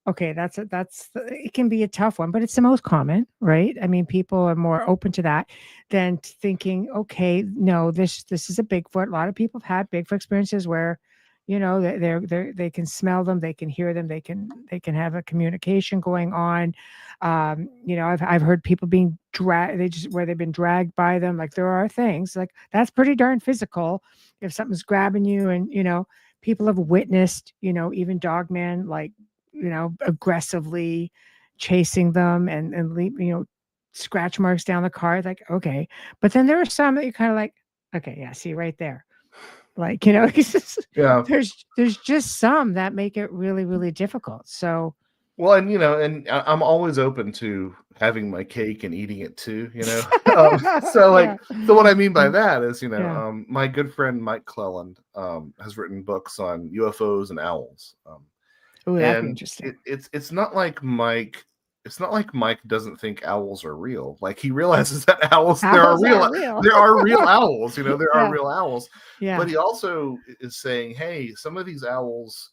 okay, it can be a tough one, but it's the most common, right? People are more open to that than thinking, okay, no, this is a Bigfoot. A lot of people have had Bigfoot experiences where, they can smell them, they can hear them, they can have a communication going on. I've heard people being dragged, where they've been dragged by them. There are things that's pretty darn physical. If something's grabbing you, and people have witnessed, even dogmen aggressively chasing them and leave, scratch marks down the car. Okay. But then there are some that you're kind of okay, yeah, see right there. There's just some that make it really, really difficult. So, well, and I'm always open to having my cake and eating it too, So what I mean by that is, my good friend Mike Cleland has written books on UFOs and owls. Oh, that'd be interesting. It's not like Mike. It's not like Mike doesn't think owls are real. He realizes that there are real owls. There are real owls. Yeah. But he also is saying, hey, some of these owls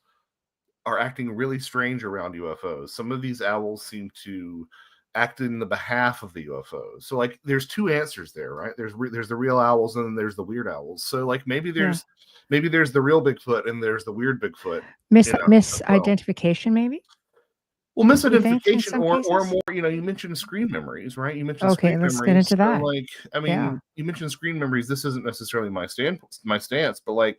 are acting really strange around UFOs. Some of these owls seem to act in the behalf of the UFOs. So like there's two answers there, right? There's the real owls and then there's the weird owls. So like maybe there's the real Bigfoot and there's the weird Bigfoot. Misidentification, maybe? Well, misidentification or more, you mentioned screen memories, right? You mentioned screen memories. Let's get into that. Like, I mean, you mentioned screen memories. This isn't necessarily my stance, but like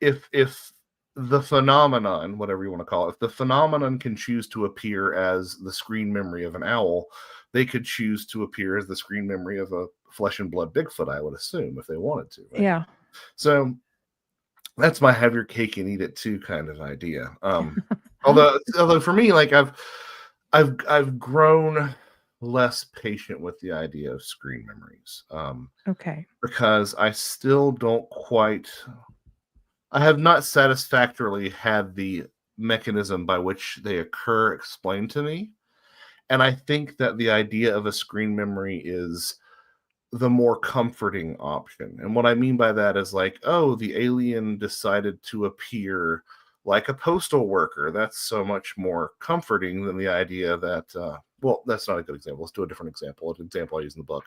if the phenomenon, whatever you want to call it, if the phenomenon can choose to appear as the screen memory of an owl, they could choose to appear as the screen memory of a flesh and blood Bigfoot, I would assume, if they wanted to. Right? Yeah. So that's my have your cake and eat it too kind of idea. Although for me, like I've grown less patient with the idea of screen memories. Okay. Because I still don't quite. I have not satisfactorily had the mechanism by which they occur explained to me. And I think that the idea of a screen memory is the more comforting option. And what I mean by that is like, oh, the alien decided to appear like a postal worker. That's so much more comforting than the idea that, well, that's not a good example. Let's do a different example. An example I use in the book.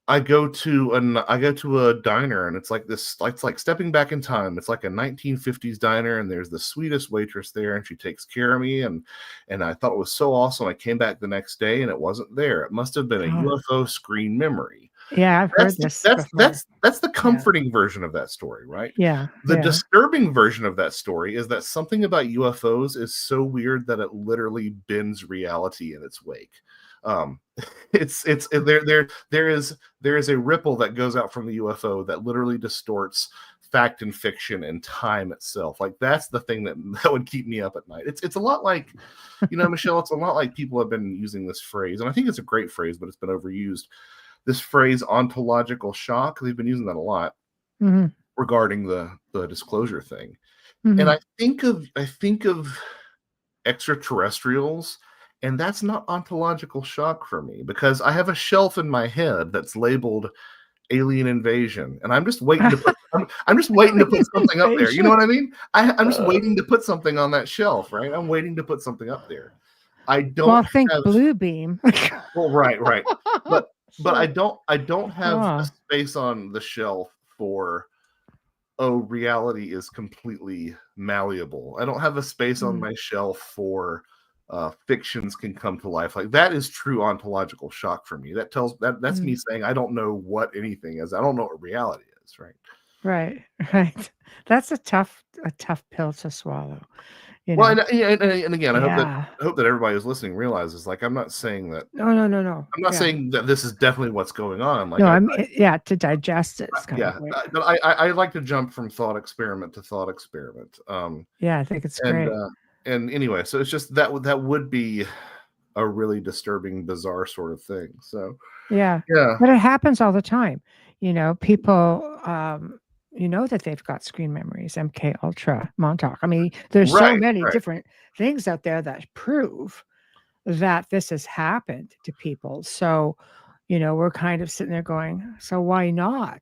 I go to a diner and it's like this, it's like stepping back in time. It's like a 1950s diner and there's the sweetest waitress there and she takes care of me and I thought it was so awesome. I came back the next day and it wasn't there. It must have been a UFO screen memory. Yeah, I've heard this. That's the comforting version of that story, right? Yeah. The disturbing version of that story is that something about UFOs is so weird that it literally bends reality in its wake. There is a ripple that goes out from the UFO that literally distorts fact and fiction and time itself. Like that's the thing that would keep me up at night. It's a lot like, Michelle, it's a lot like people have been using this phrase, and I think it's a great phrase, but it's been overused. This phrase ontological shock, they've been using that a lot regarding the disclosure thing. And I think of extraterrestrials, and that's not ontological shock for me because I have a shelf in my head that's labeled alien invasion, and I'm just waiting to put I'm just waiting to put something up there. You know what I mean? I'm just waiting to put something on that shelf, right? I'm waiting to put something up there. I don't think Blue Beam. Well, right. But I don't have a space on the shelf for reality is completely malleable. I don't have a space on my shelf for fictions can come to life. Like that is true ontological shock for me. That's me saying I don't know what anything is. I don't know what reality is, right? Right. That's a tough pill to swallow. Well, and again, I hope that everybody who's listening realizes, like, I'm not saying that. No. I'm not saying that this is definitely what's going on. Like, to digest it. But I like to jump from thought experiment to thought experiment. I think it's great. And anyway, so it's just that would be a really disturbing, bizarre sort of thing. So yeah, but it happens all the time. People. That they've got screen memories, MK Ultra, Montauk. I mean, there's so many different things out there that prove that this has happened to people. So, we're kind of sitting there going, so why not?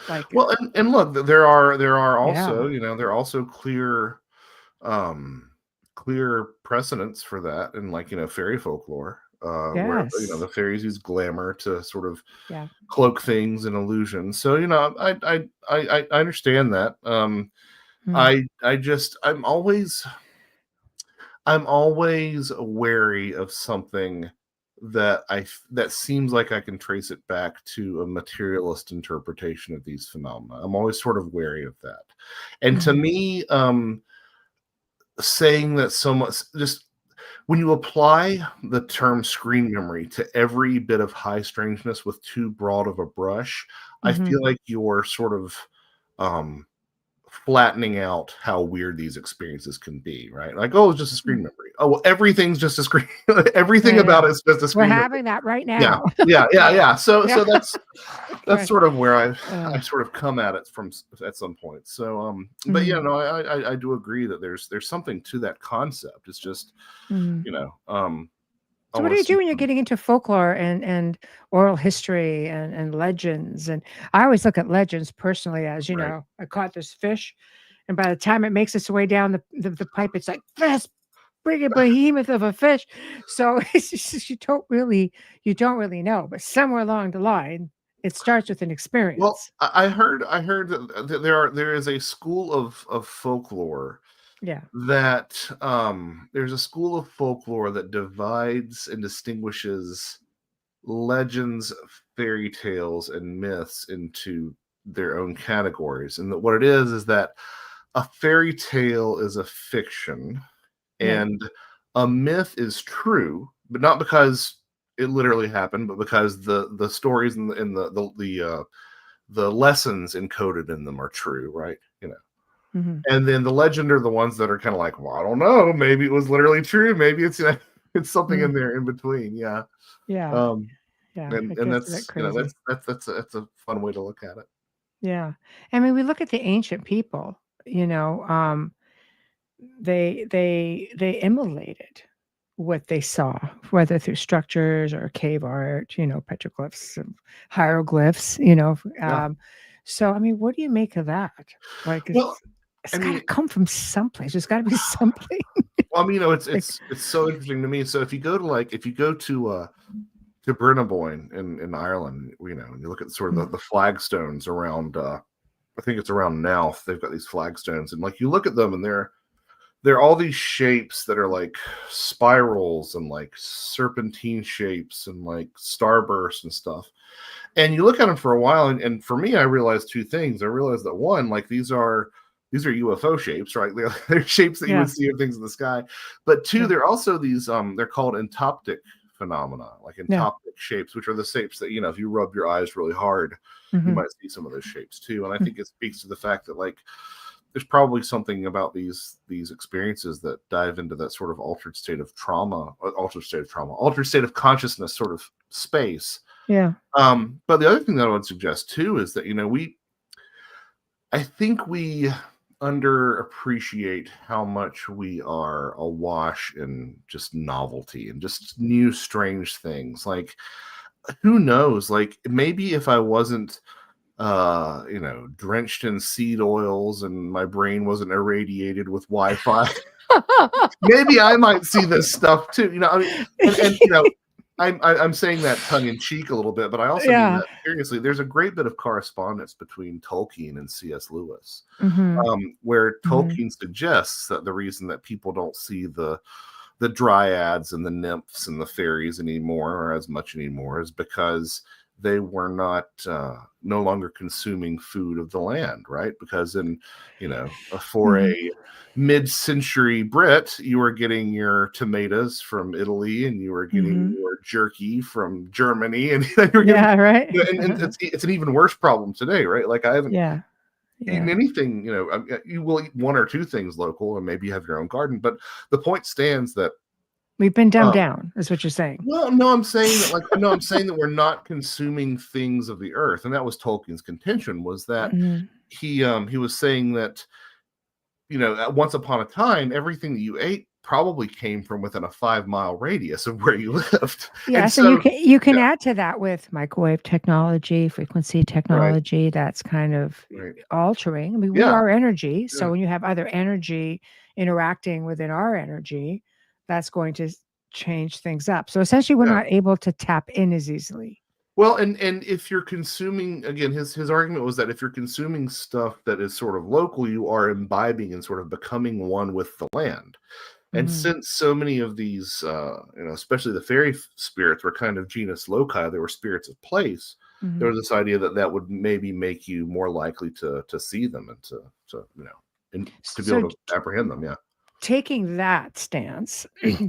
Like, well, and look, there are also, there are also clear precedents for that in, like, fairy folklore. Where the fairies use glamour to sort of cloak things and illusions. So I understand that. I'm always wary of something that seems like I can trace it back to a materialist interpretation of these phenomena. I'm always sort of wary of that. And to me, saying that so much just when you apply the term screen memory to every bit of high strangeness with too broad of a brush, I feel like you're sort of flattening out how weird these experiences can be, right? Like, oh, it's just a screen memory. Oh, well, everything's just a screen. Everything about it's just a screen. We're having that right now. Yeah. So that's sort of where I sort of come at it from at some point. So, but I do agree that there's something to that concept. It's just, So what do you do when you're getting into folklore and oral history and legends? And I always look at legends personally as, I caught this fish And by the time it makes its way down the pipe, it's like this big behemoth of a fish. So it's just, you don't really know. But somewhere along the line, it starts with an experience. Well, I heard that there is a school of folklore. Yeah. That there's a school of folklore that divides and distinguishes legends, fairy tales, and myths into their own categories. And what it is that a fairy tale is a fiction, and a myth is true, but not because it literally happened, but because the stories and the lessons encoded in them are true, right? Mm-hmm. And then the legend are the ones that are kind of like, well, I don't know, maybe it was literally true, maybe it's something in there in between, yeah. Yeah. And that's crazy. That's a fun way to look at it. Yeah, I mean, we look at the ancient people. They immolated what they saw, whether through structures or cave art, petroglyphs, hieroglyphs, So, I mean, what do you make of that? Like, it's got to come from someplace. There's got to be something. Well, I mean, it's so interesting to me. So if you go to Brinaboyne in Ireland, and you look at sort of the flagstones around, I think it's around Nath. They've got these flagstones, and like you look at them, and they're all these shapes that are like spirals and like serpentine shapes and like starbursts and stuff. And you look at them for a while, and for me, I realized two things. I realized that one, like these are UFO shapes, right? They're shapes that you would see of things in the sky. But two, they're also these they're called entoptic phenomena, like entoptic shapes, which are the shapes that, if you rub your eyes really hard, you might see some of those shapes too. And I think it speaks to the fact that like there's probably something about these experiences that dive into that sort of altered state of consciousness sort of space. Yeah. But the other thing that I would suggest too is that, I think we underappreciate how much we are awash in just novelty and just new strange things. Like, who knows? Like, maybe if I wasn't drenched in seed oils and my brain wasn't irradiated with Wi-Fi, maybe I might see this stuff too. I'm saying that tongue in cheek a little bit, but I also mean that seriously. There's a great bit of correspondence between Tolkien and C.S. Lewis, where Tolkien suggests that the reason that people don't see the dryads and the nymphs and the fairies anymore, or as much anymore, is because they were no longer consuming food of the land, right? Because for a mid-century Brit, you were getting your tomatoes from Italy, and you were getting your jerky from Germany, and you're getting, right. And it's an even worse problem today, right? Like, I haven't eaten anything. You will eat one or two things local, and maybe have your own garden. But the point stands that we've been dumbed down, is what you're saying. Well, no, I'm saying that we're not consuming things of the earth, and that was Tolkien's contention. Was that he was saying that once upon a time, everything that you ate probably came from within a 5-mile radius of where you lived. Yeah, so you can add to that with microwave technology, frequency technology. That's kind of altering. I mean, we are energy, so when you have other energy interacting within our energy, that's going to change things up. So essentially, we're not able to tap in as easily. Well, and if you're consuming, again, his argument was that if you're consuming stuff that is sort of local, you are imbibing and sort of becoming one with the land. And since so many of these, especially the fairy spirits were kind of genus loci, they were spirits of place, there was this idea that would maybe make you more likely to see them and to be able to apprehend them. Yeah. Taking that stance,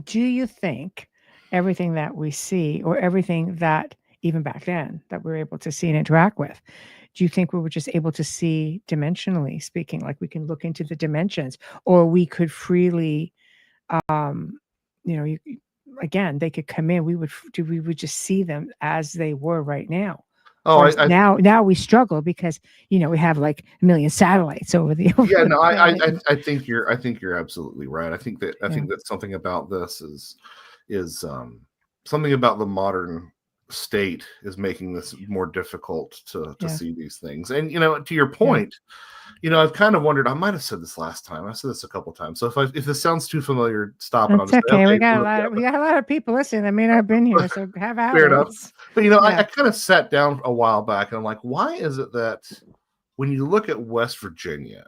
do you think everything that we see, or everything that even back then that we were able to see and interact with, do you think we were just able to see dimensionally speaking, like we can look into the dimensions, or we could freely, again, they could come in, we would just see them as they were right now? Oh, now we struggle because we have like a million satellites over the. I think you're absolutely right. I think that something about this is something about the modern state is making this more difficult to see these things. And to your point, I've kind of wondered. I might have said this last time. I said this a couple of times. So if this sounds too familiar, stop and I'll just okay. Say, We got a lot of people listening that may not have been here, so have at fair it. enough. But I kind of sat down a while back and I'm like, why is it that when you look at West Virginia,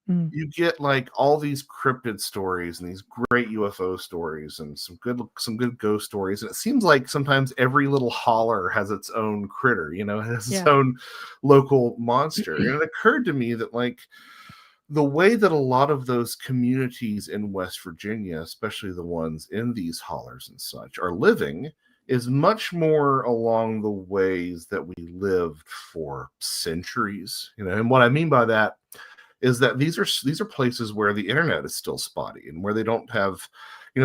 you get like all these cryptid stories and these great UFO stories and some good ghost stories, and it seems like sometimes every little holler has its own critter, it has its own local monster. And it occurred to me that like the way that a lot of those communities in West Virginia, especially the ones in these hollers and such, are living is much more along the ways that we lived for centuries. And what I mean by that is that these are places where the internet is still spotty and where they don't have,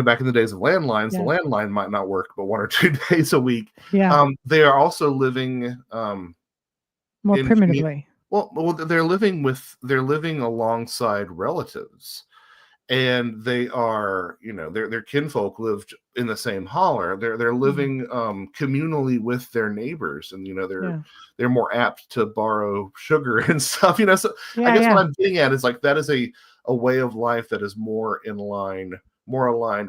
back in the days of landlines, the landline might not work but 1 or 2 days a week. They are also living more primitively. Well, they're living alongside relatives, and they are, their kinfolk lived in the same holler. They're living communally with their neighbors, and they're more apt to borrow sugar and stuff. So I guess what I'm getting at is like that is a way of life that is more aligned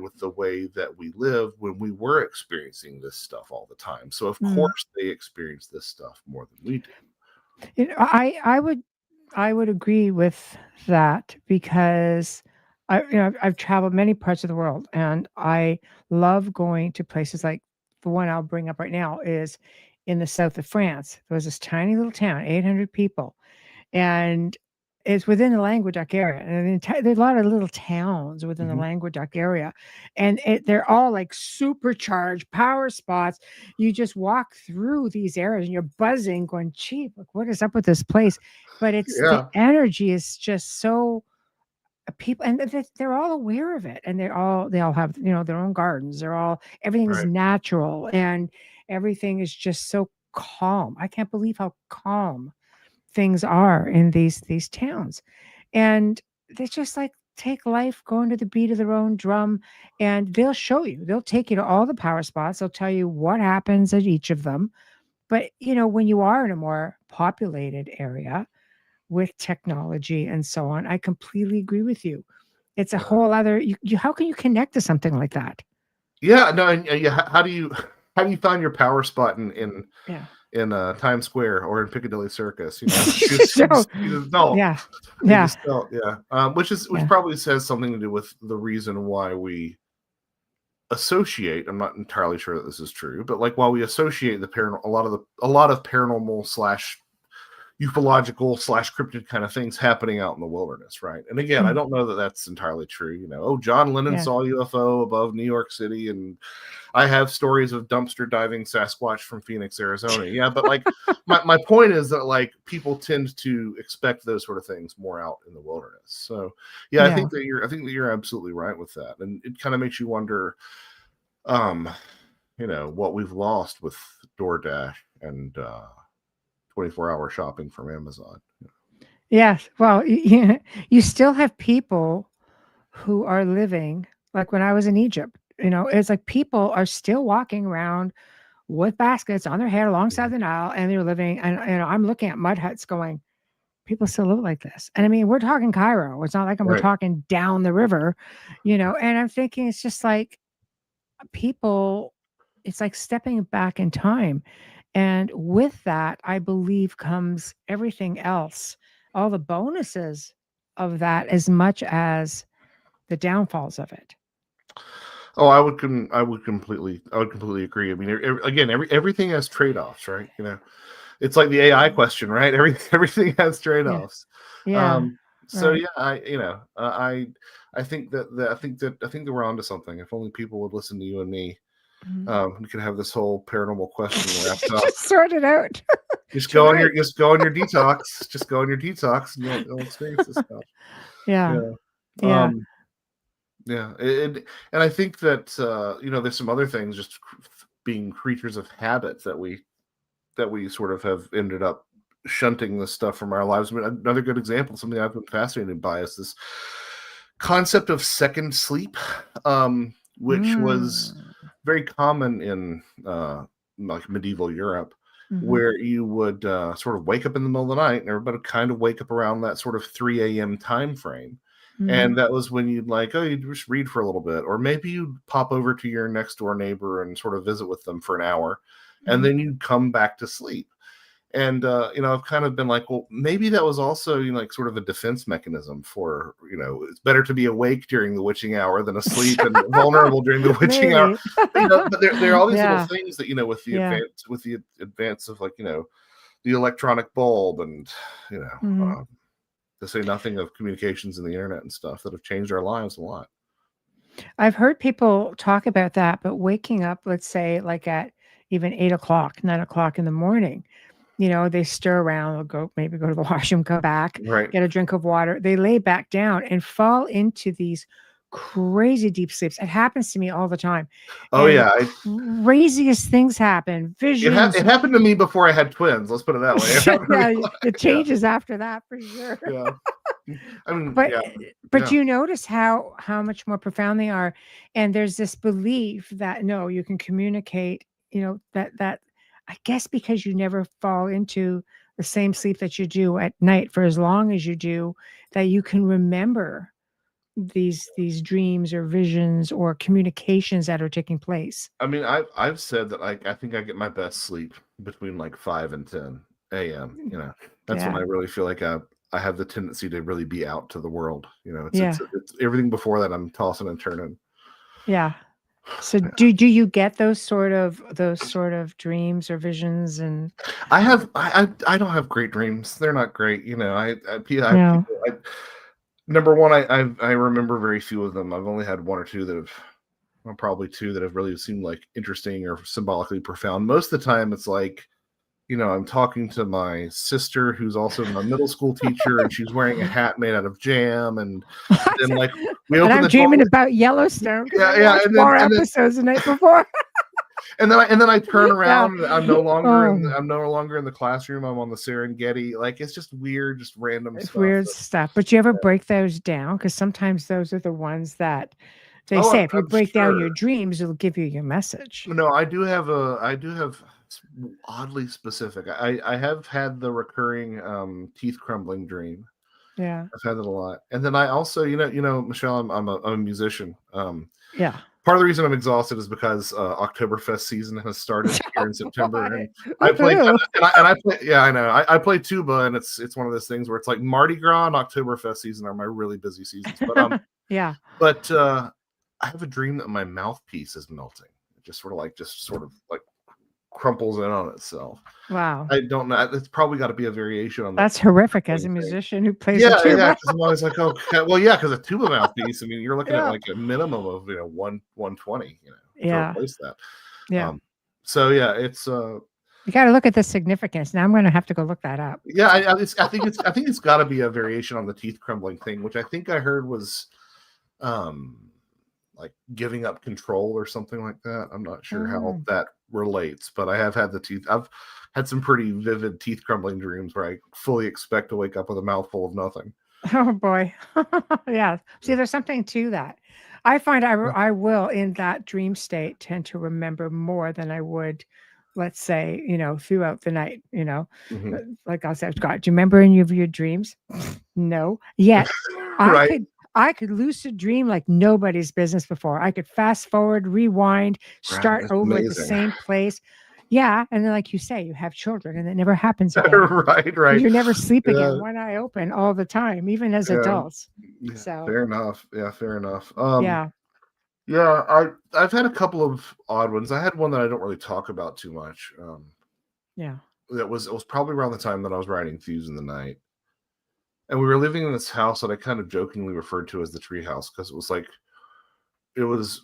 with the way that we lived when we were experiencing this stuff all the time. So of course they experience this stuff more than we do. I would agree with that because I've traveled many parts of the world, and I love going to places like the one I'll bring up right now is in the south of France. There was this tiny little town, 800 people, and it's within the Languedoc area. And there's a lot of little towns within the Languedoc area, and they're all like supercharged power spots. You just walk through these areas and you're buzzing, going, "Gee, look, what is up with this place?" But it's the energy is just so people, and they're all aware of it, and they all have their own gardens. Everything is natural, and everything is just so calm. I can't believe how calm things are in these towns, and they just like take life going to the beat of their own drum, and they'll take you to all the power spots. They'll tell you what happens at each of them. But when you are in a more populated area with technology and so on, I completely agree with you. It's a whole other how can you connect to something like that? How do you find your power spot in Times Square or in Piccadilly Circus? You just don't. Which probably has something to do with the reason why we associate. I'm not entirely sure that this is true, but like while we associate the paranormal, a lot of paranormal / ufological / cryptid kind of things happening out in the wilderness, right? And again, I don't know that that's entirely true. John Lennon saw UFO above New York City, and I have stories of dumpster diving Sasquatch from Phoenix, Arizona. But like my point is that like people tend to expect those sort of things more out in the wilderness. So I think that you're absolutely right with that, and it kind of makes you wonder, what we've lost with DoorDash and 24-hour shopping from Amazon. Yes. Well, you still have people who are living like when I was in Egypt. It's like people are still walking around with baskets on their head alongside the Nile, and they're living. And I'm looking at mud huts, going, people still live like this. And I mean, we're talking Cairo. It's not like we're talking down the river, And I'm thinking it's just like people. It's like stepping back in time. And with that, I believe comes everything else, all the bonuses of that, as much as the downfalls of it. Oh, I would completely agree. I mean, again, everything has trade-offs, right? It's like the AI question, right? Everything has trade-offs. Yeah. So I think that we're onto something. If only people would listen to you and me. We could have this whole paranormal question wrapped up. Just sort it out. Just go on your detox. Just go on your detox, and you'll experience this stuff. And I think that there's some other things, just being creatures of habit, that we sort of have ended up shunting this stuff from our lives. I mean, another good example, something I've been fascinated by, is this concept of second sleep, which was very common in like medieval Europe, where you would sort of wake up in the middle of the night, and everybody would kind of wake up around that sort of 3 a.m. time frame. And that was when you'd you'd just read for a little bit, or maybe you'd pop over to your next door neighbor and sort of visit with them for an hour, and then you'd come back to sleep. And, I've kind of been like, well, maybe that was also, sort of a defense mechanism for, it's better to be awake during the witching hour than asleep and vulnerable during the witching hour. But there are all these little things that, with the advance of the electronic bulb and, to say nothing of communications and the internet and stuff that have changed our lives a lot. I've heard people talk about that, but waking up, let's say at even 8 o'clock, 9 o'clock in the morning, they stir around, they'll maybe go to the washroom, come back, get a drink of water. They lay back down and fall into these crazy deep sleeps. It happens to me all the time. Oh, and yeah. Craziest things happen. Visions. It happened to me before I had twins. Let's put it that way. It changes after that for sure. Yeah. I mean, but you notice how much more profound they are. And there's this belief that, no, you can communicate, that I guess because you never fall into the same sleep that you do at night for as long as you do, that you can remember these dreams or visions or communications that are taking place. I mean, I've said that I think I get my best sleep between 5 and 10 a.m. That's when I really feel like I have the tendency to really be out to the world. It's everything before that I'm tossing and turning. Yeah. So do you get those sort of dreams or visions? And I don't have great dreams. They're not great. Number one, I remember very few of them. I've only had one or two probably two that have really seemed interesting or symbolically profound. Most of the time it's I'm talking to my sister, who's also my middle school teacher, and she's wearing a hat made out of jam. And then, we open and I'm dreaming about Yellowstone. Yeah, and more episodes the night before. and then I turn around. And I'm no longer in the classroom. I'm on the Serengeti. It's just weird, just random stuff. Weird stuff. But you ever break those down? Because sometimes those are the ones that they say if you break down your dreams, it'll give you your message. No, I do have oddly specific. I have had the recurring teeth crumbling dream. Yeah, I've had it a lot. And then I also, Michelle, I'm a musician. Yeah. Part of the reason I'm exhausted is because Oktoberfest season has started here in September, and I play. Yeah, I know. I play tuba, and it's one of those things where it's like Mardi Gras and Oktoberfest season are my really busy seasons. But yeah. But I have a dream that my mouthpiece is melting. It just sort of crumples in on itself. Wow. I don't know. It's probably got to be a variation on that. That's horrific as a musician who plays a tuba. Yeah. I'm always okay. Well, yeah, because a tuba mouthpiece, I mean, you're looking at a minimum of 120, to replace that. Yeah. So yeah, it's you got to look at the significance. Now I'm going to have to go look that up. Yeah, I think it's got to be a variation on the teeth crumbling thing, which I think I heard was giving up control or something like that. I'm not sure how that relates, but I have had I've had some pretty vivid teeth crumbling dreams where I fully expect to wake up with a mouthful of nothing. Oh boy. Yeah. See, there's something to that. I find I will in that dream state tend to remember more than I would, let's say, throughout the night, like I'll say, God, do you remember any of your dreams? No. Yet I could lucid dream like nobody's business before. I could fast forward, rewind, start over at the same place. Yeah. And then, like you say, you have children and it never happens again. Right. You never sleep again. One eye open all the time, even as adults. So fair enough. Yeah, fair enough. Yeah, I've had a couple of odd ones. I had one that I don't really talk about too much. It was probably around the time that I was writing Thieves in the Night. And we were living in this house that I kind of jokingly referred to as the tree house because it was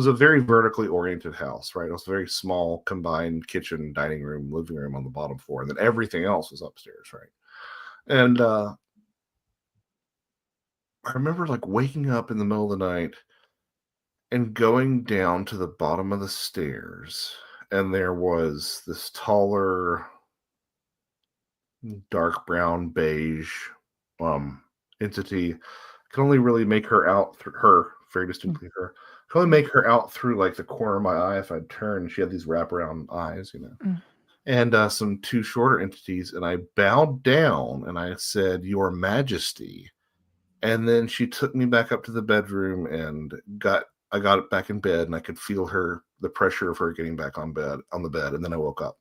a very vertically oriented house, right? It was a very small combined kitchen, dining room, living room on the bottom floor, and then everything else was upstairs, right? And I remember waking up in the middle of the night and going down to the bottom of the stairs, and there was this taller, dark brown beige entity. I can only really make her out very distinctly her. I could only make her out through like the corner of my eye if I'd turn. She had these wraparound eyes, and some two shorter entities. And I bowed down and I said, "Your Majesty." And then she took me back up to the bedroom and I got it back in bed, and I could feel the pressure of her getting back on the bed. And then I woke up.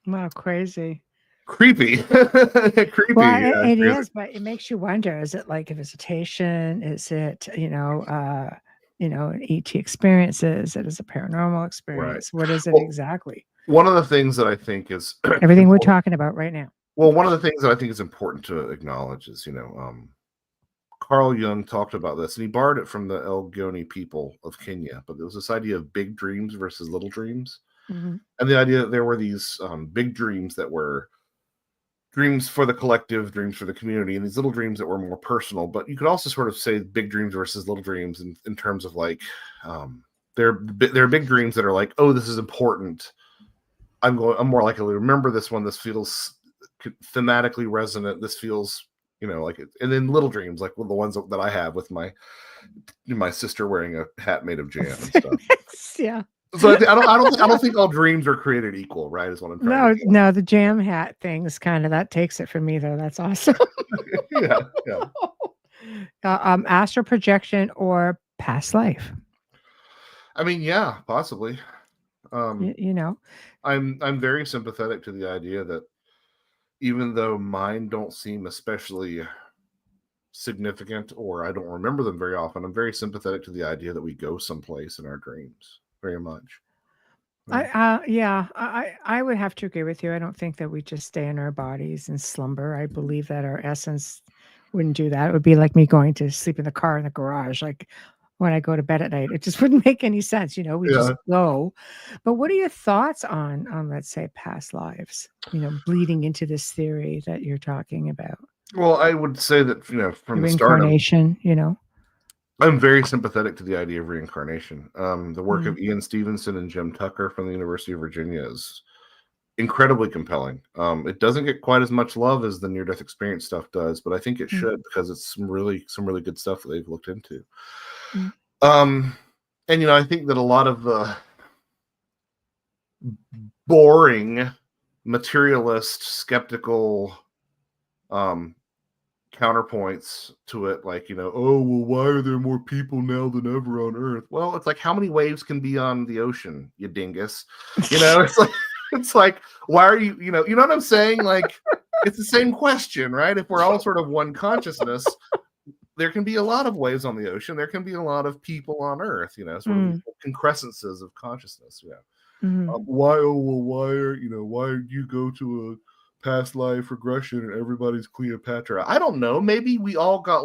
Wow, crazy. Creepy. Creepy. Well, it is, but it makes you wonder, is it like a visitation? Is it, an ET experiences? It is a paranormal experience. Right. What is it exactly? One of the things that I think is everything we're talking about right now. Well, one of the things that I think is important to acknowledge is, Carl Jung talked about this, and he borrowed it from the Elgoni people of Kenya. But there was this idea of big dreams versus little dreams. Mm-hmm. And the idea that there were these big dreams that were dreams for the collective, dreams for the community, and these little dreams that were more personal. But you could also sort of say big dreams versus little dreams in terms of like, there are big dreams that are like, oh, this is important. I'm more likely to remember this one. This feels thematically resonant. This feels, like it. And then little dreams, like the ones that I have with my sister wearing a hat made of jam and stuff. Yeah. So I don't think all dreams are created equal, right? Is what I'm trying to say. No, the jam hat thing is kind of, that takes it from me though. That's awesome. Yeah. Astral projection or past life. I mean, yeah, possibly. I'm very sympathetic to the idea that even though mine don't seem especially significant, or I don't remember them very often, I'm very sympathetic to the idea that we go someplace in our dreams. Very much. I would have to agree with you. I don't think that we just stay in our bodies and slumber. I believe that our essence wouldn't do that. It would be like me going to sleep in the car in the garage, like when I go to bed at night. It just wouldn't make any sense. We just go. But what are your thoughts on let's say past lives, bleeding into this theory that you're talking about? Well, I would say that, from the start, reincarnation, I'm very sympathetic to the idea of reincarnation. The work of Ian Stevenson and Jim Tucker from the University of Virginia is incredibly compelling. It doesn't get quite as much love as the near-death experience stuff does, but I think it should, because it's some really good stuff that they've looked into. And I think that a lot of the boring, materialist, skeptical counterpoints to it, like, oh, well, why are there more people now than ever on Earth? Well, it's like, how many waves can be on the ocean, you dingus? It's like, why are you, you know what I'm saying? Like, it's the same question, right? If we're all sort of one consciousness, there can be a lot of waves on the ocean. There can be a lot of people on Earth, sort of concrescences of consciousness. Why did you go to a past life regression and everybody's Cleopatra? I don't know. Maybe we all got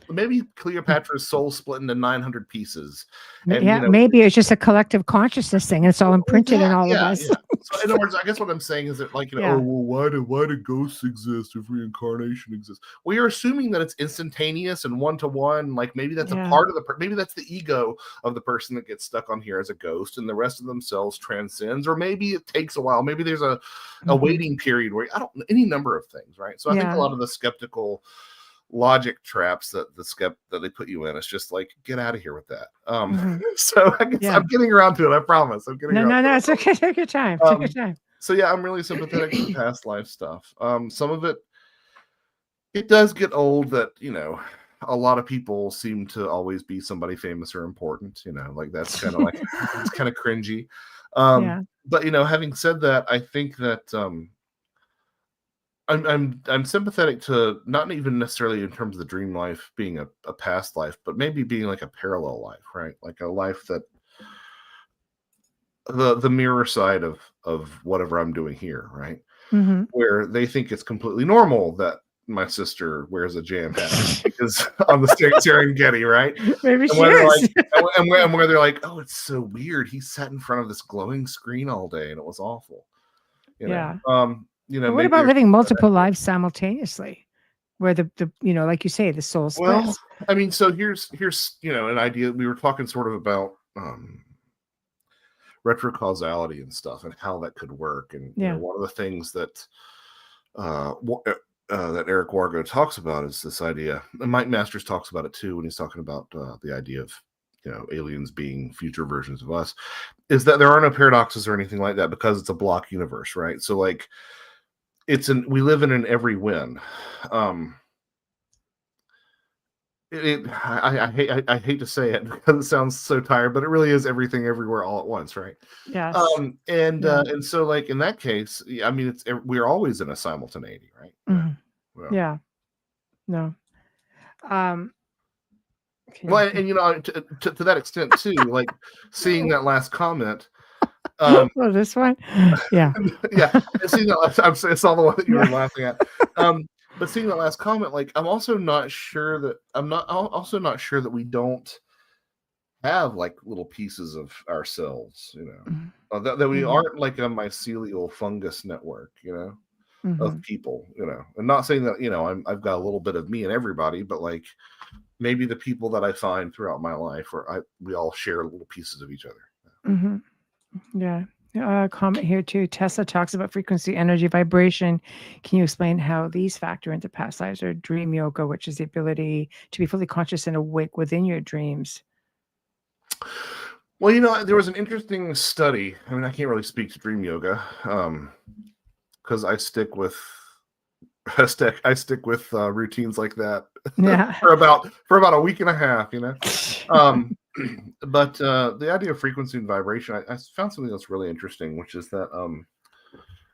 maybe Cleopatra's soul split into 900 pieces. And, maybe it's just a collective consciousness thing. It's all imprinted in all of us. Yeah. So in other words, I guess what I'm saying is that, oh, well, why do ghosts exist if reincarnation exists? Well, you're assuming that it's instantaneous and one-to-one. Like, maybe that's a part of maybe that's the ego of the person that gets stuck on here as a ghost, and the rest of themselves transcends. Or maybe it takes a while. Maybe there's a waiting period where any number of things, right? So I think a lot of the skeptical logic traps that they put you in, it's just like, get out of here with that. So I guess I'm getting around to it. I promise. I'm getting around to it. It's okay. Take your time. Take your time. So I'm really sympathetic to the past life stuff. Some of it does get old that, a lot of people seem to always be somebody famous or important, like that's kind of like, it's kind of cringy. But, having said that, I think that, I'm sympathetic to, not even necessarily in terms of the dream life being a past life, but maybe being like a parallel life, right? Like a life that the mirror side of whatever I'm doing here, right? Where they think it's completely normal that my sister wears a jam hat because on the Serengeti, right? Maybe she is. And where they're like, oh, it's so weird. He sat in front of this glowing screen all day and it was awful. What about living multiple lives simultaneously, where the like you say, the soul splits? Well, I mean, so here's an idea. We were talking sort of about retrocausality and stuff and how that could work. And one of the things that that Eric Wargo talks about is this idea, and Mike Masters talks about it too when he's talking about the idea of aliens being future versions of us, is that there are no paradoxes or anything like that because it's a block universe, right? So like we live in an every win. I hate to say it because it sounds so tired, but it really is everything everywhere all at once, right? Yes. And so like in that case, I mean, we're always in a simultaneity, right? Mm-hmm. Well, yeah. No. Well, and to that extent too, like seeing that last comment. Well, this one, yeah, yeah. Seeing that, I saw the one that you were laughing at. But seeing that last comment, like I'm also not sure that we don't have like little pieces of ourselves, that we aren't like a mycelial fungus network, of people, and not saying that I've got a little bit of me in everybody, but like maybe the people that I find throughout my life, we all share little pieces of each other. Yeah. Comment here too. Tessa talks about frequency, energy, vibration. Can you explain how these factor into past lives or dream yoga, which is the ability to be fully conscious and awake within your dreams? Well, there was an interesting study. I mean, I can't really speak to dream yoga because I stick with routines like that for about a week and a half, But the idea of frequency and vibration, I found something that's really interesting, which is that give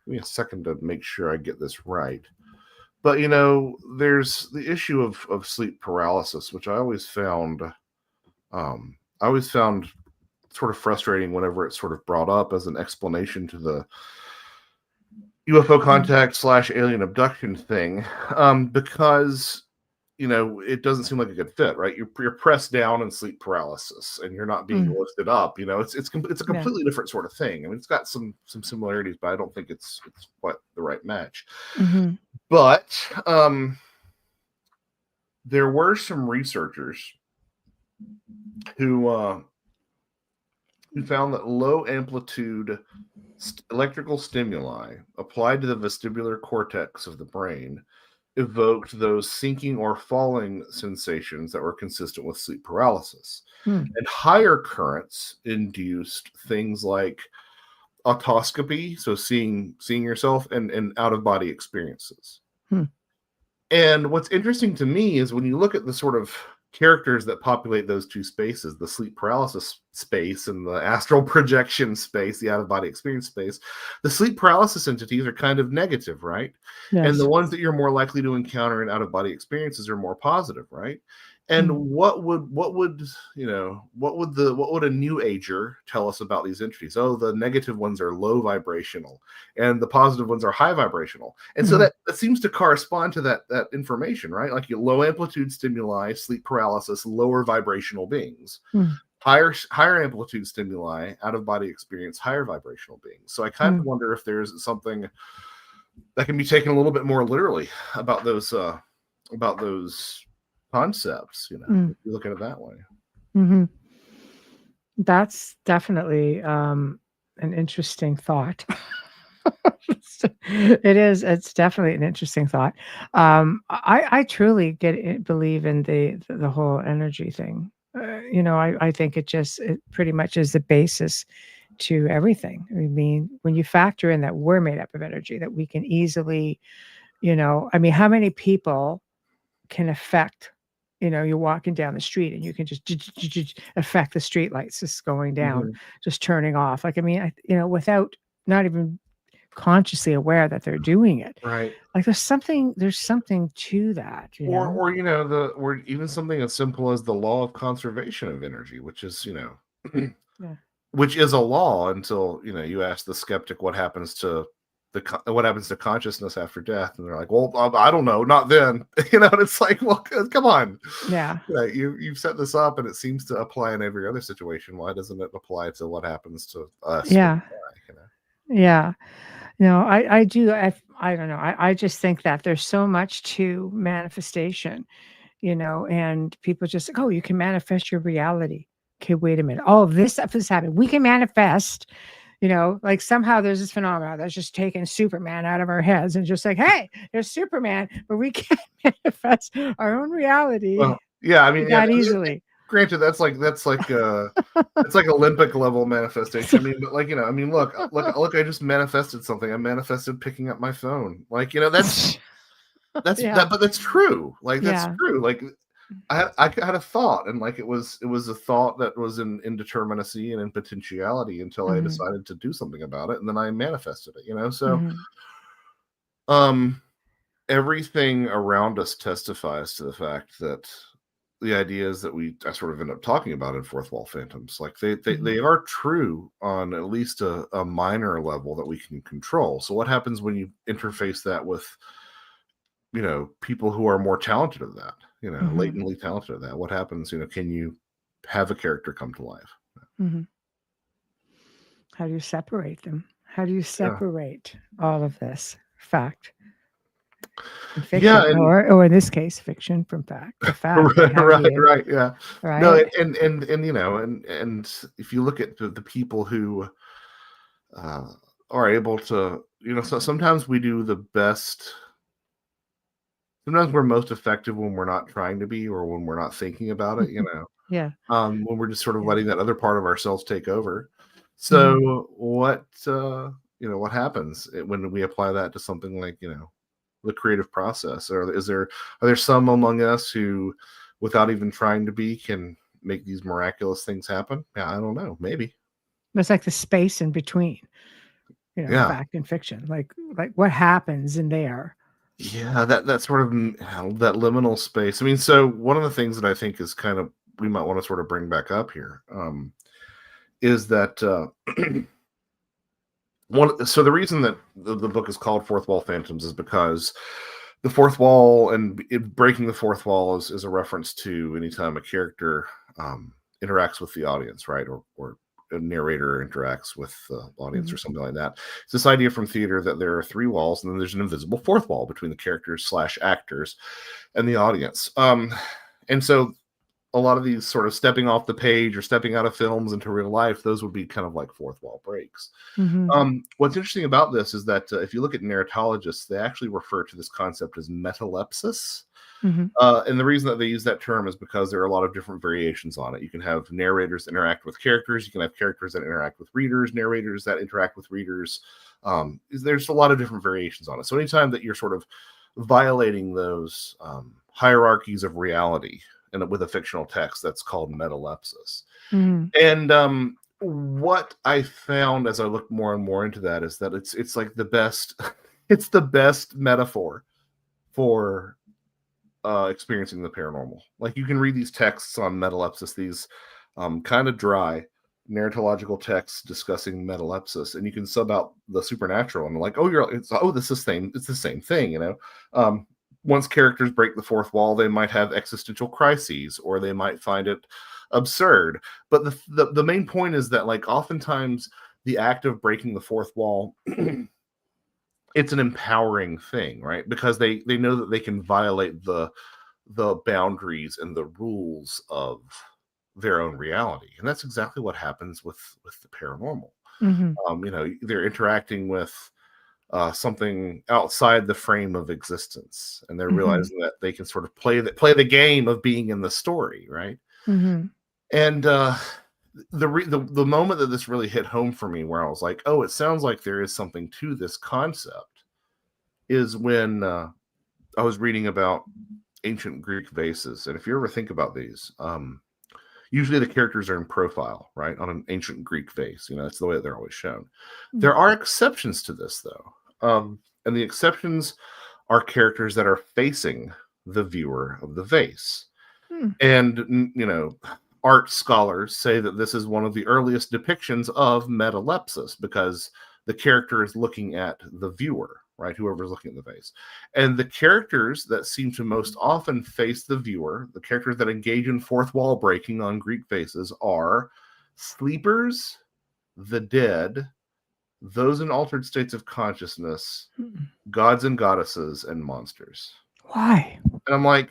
me a second to make sure I get this right. But there's the issue of sleep paralysis, which I always found sort of frustrating whenever it's sort of brought up as an explanation to the UFO contact / alien abduction thing, because it doesn't seem like a good fit, right? You're pressed down in sleep paralysis, and you're not being lifted up. It's a completely different sort of thing. I mean, it's got some similarities, but I don't think it's quite the right match. But there were some researchers who found that low amplitude electrical stimuli applied to the vestibular cortex of the brain evoked those sinking or falling sensations that were consistent with sleep paralysis. And higher currents induced things like autoscopy, so seeing yourself, and out-of-body experiences. And what's interesting to me is when you look at the sort of characters that populate those two spaces, the sleep paralysis space and the astral projection space, the out-of-body experience space, the sleep paralysis entities are kind of negative, right? Yes. And the ones that you're more likely to encounter in out-of-body experiences are more positive, right? And what would a new ager tell us about these entities? Oh, the negative ones are low vibrational and the positive ones are high vibrational. And so that seems to correspond to that information, right? Like your low amplitude stimuli, sleep paralysis, lower vibrational beings. Higher amplitude stimuli, out of body experience, higher vibrational beings. So I kind of wonder if there's something that can be taken a little bit more literally about those concepts, if you look at it that way. That's definitely an interesting thought. It is. It's definitely an interesting thought. I truly believe in the whole energy thing. I think it pretty much is the basis to everything. I mean, when you factor in that we're made up of energy, that we can easily, I mean, how many people can affect, you're walking down the street and you can just affect the street lights just going down, just turning off. Like, I mean, without not even consciously aware that they're doing it. Right. Like there's something to that. Or even something as simple as the law of conservation of energy, which is, which is a law until, you ask the skeptic what happens to consciousness after death, and they're like, well, I don't know, not then. And it's like, well, come on. You've set this up and it seems to apply in every other situation. Why doesn't it apply to what happens to us? I do. I don't know. I just think that there's so much to manifestation, and people just like, oh, you can manifest your reality. Okay, wait a minute. Oh, this stuff is happening. We can manifest, Like somehow there's this phenomenon that's just taking Superman out of our heads and just like, hey, there's Superman, but we can't manifest our own reality. Well, yeah, I mean, that easily. Granted, that's like it's like Olympic level manifestation. I mean, but like, I mean, look, I just manifested something. I manifested picking up my phone. Like, that's that, but that's true. Like, that's true. Like, I had a thought, and like it was a thought that was in indeterminacy and in potentiality until I decided to do something about it, and then I manifested it. So everything around us testifies to the fact that the ideas that I sort of end up talking about in Fourth Wall Phantoms, like they are true on at least a minor level that we can control. So what happens when you interface that with people who are more talented at that, latently talented at that? What happens? Can you have a character come to life? How do you separate them? How do you separate all of this fact and fiction, or in this case, fiction from fact? Right, yeah. Right. No, and if you look at the people who are able to, so sometimes we do the best. Sometimes we're most effective when we're not trying to be, or when we're not thinking about it, Yeah. When we're just sort of letting that other part of ourselves take over. So what happens when we apply that to something like, the creative process? Or are there some among us who, without even trying to be, can make these miraculous things happen? Yeah, I don't know. Maybe. It's like the space in between, fact and fiction. Like what happens in there? Yeah, that sort of that liminal space. I mean, so one of the things that I think is kind of we might want to sort of bring back up here is that so the reason that the book is called Fourth Wall Phantoms is because the fourth wall and breaking the fourth wall is a reference to anytime a character interacts with the audience, right? Or a narrator interacts with the audience or something like that. It's this idea from theater that there are three walls and then there's an invisible fourth wall between the characters / actors and the audience. And so a lot of these sort of stepping off the page or stepping out of films into real life, those would be kind of like fourth wall breaks. What's interesting about this is that if you look at narratologists, they actually refer to this concept as metalepsis. And the reason that they use that term is because there are a lot of different variations on it. You can have narrators that interact with characters. You can have characters that interact with readers, narrators that interact with readers. There's a lot of different variations on it. So anytime that you're sort of violating those hierarchies of reality and with a fictional text, that's called metalepsis. And what I found as I looked more and more into that is that it's like the best, it's the best metaphor for experiencing the paranormal. Like, you can read these texts on metalepsis, these kind of dry narratological texts discussing metalepsis, and you can sub out the supernatural and like, it's the same thing, once characters break the fourth wall, they might have existential crises, or they might find it absurd. But the main point is that, like, oftentimes the act of breaking the fourth wall it's an empowering thing, right? Because they know that they can violate the boundaries and the rules of their own reality. And that's exactly what happens with the paranormal. They're interacting with something outside the frame of existence, and they're realizing that they can sort of play the game of being in the story, right? And the moment that this really hit home for me, where I was like, oh, it sounds like there is something to this concept, is when I was reading about ancient Greek vases. And if you ever think about these, usually the characters are in profile, right, on an ancient Greek vase. That's the way that they're always shown. There are exceptions to this, though. And the exceptions are characters that are facing the viewer of the vase. And, art scholars say that this is one of the earliest depictions of metalepsis, because the character is looking at the viewer, right? Whoever's looking at the vase. And the characters that seem to most often face the viewer, the characters that engage in fourth wall breaking on Greek vases, are sleepers, the dead, those in altered states of consciousness, gods and goddesses, and monsters. Why? And I'm like,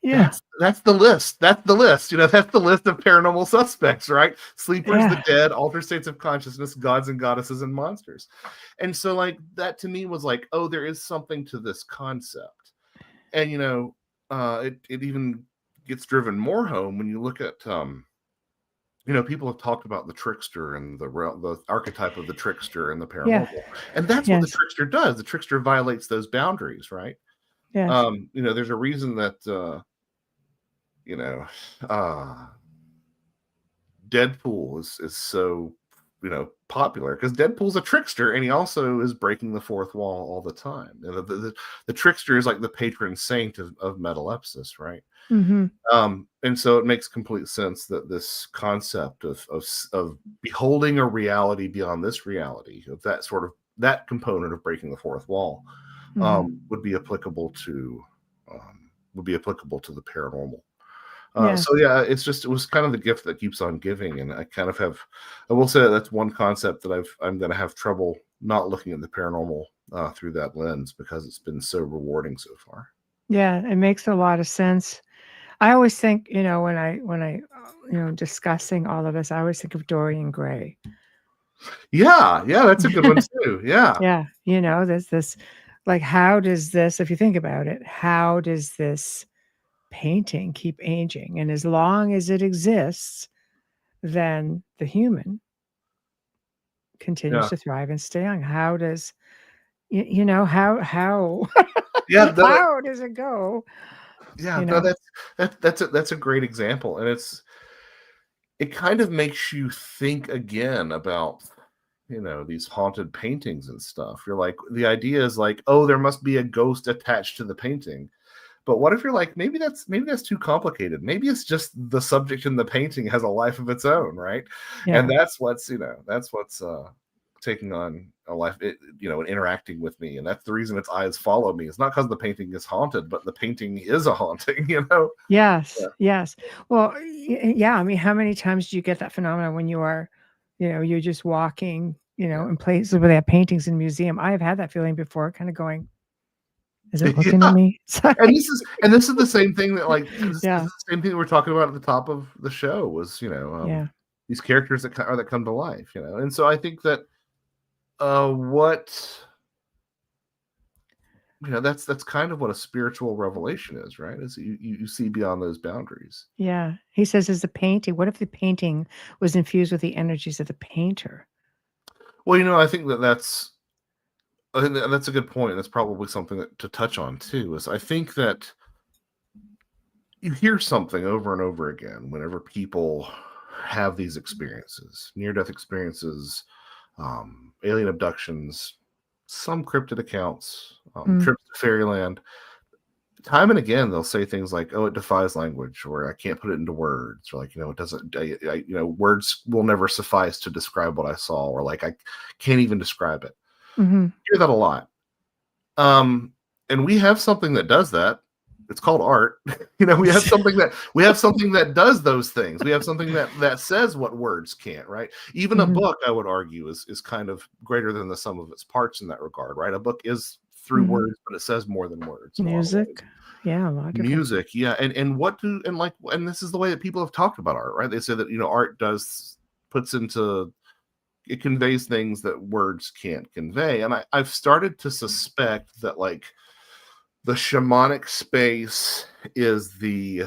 Yeah. That's the list. That's the list. That's the list of paranormal suspects, right? Sleepers, the dead, altered states of consciousness, gods and goddesses, and monsters. And so, like, that to me was like, oh, there is something to this concept. And it even gets driven more home when you look at people have talked about the trickster and the archetype of the trickster and the paranormal, and that's what the trickster does. The trickster violates those boundaries, right? Yes. There's a reason that Deadpool is so popular, because Deadpool's a trickster, and he also is breaking the fourth wall all the time. The trickster is like the patron saint of metalepsis, right? Mm-hmm. And so it makes complete sense that this concept of beholding a reality beyond this reality, of that component of breaking the fourth wall, would be applicable to the paranormal. So yeah, it was kind of the gift that keeps on giving, and I will say that's one concept that I'm going to have trouble not looking at the paranormal through that lens, because it's been so rewarding so far. Yeah, it makes a lot of sense. I always think, when I discussing all of this, I always think of Dorian Gray. Yeah, that's a good one too. Yeah. Yeah, there's this, like, how does this, if you think about it, how does this painting keep aging? And as long as it exists, then the human continues to thrive and stay young. How does, how yeah, how does it go? Yeah, no, that's a great example, and it kind of makes you think again about these haunted paintings and stuff. You're like, the idea is like, oh, there must be a ghost attached to the painting. But what if you're like, maybe that's too complicated. Maybe it's just the subject in the painting has a life of its own, right? Yeah. And that's what's taking on a life, and interacting with me. And that's the reason its eyes follow me. It's not because the painting is haunted, but the painting is a haunting, Yes. Well, yeah. I mean, how many times do you get that phenomenon when you are, you're just walking, in places where they have paintings in a museum? I have had that feeling before, kind of going, is it looking at me? And this is the same thing that, like, this is the same thing that we're talking about at the top of the show was, these characters that come to life, and so I think that that's kind of what a spiritual revelation is, right? Is you see beyond those boundaries. Yeah. He says, as a painting, what if the painting was infused with the energies of the painter? Well, I think that's a good point. That's probably something to touch on too, is I think that you hear something over and over again whenever people have these experiences, near-death experiences, alien abductions, some cryptid accounts, trips to fairyland. Time and again, they'll say things like, "Oh, it defies language," or "I can't put it into words," or like, "It doesn't. Words will never suffice to describe what I saw," or like, "I can't even describe it." Mm-hmm. I hear that a lot. And we have something that does that. It's called art. We have something that does those things. We have something that says what words can't, right? Even a book, I would argue, is kind of greater than the sum of its parts in that regard, right? A book is through words, but it says more than words. Music. Yeah, a lot of music. Yeah. And this is the way that people have talked about art, right? They say that, art it conveys things that words can't convey. And I've started to suspect that, like, the shamanic space is the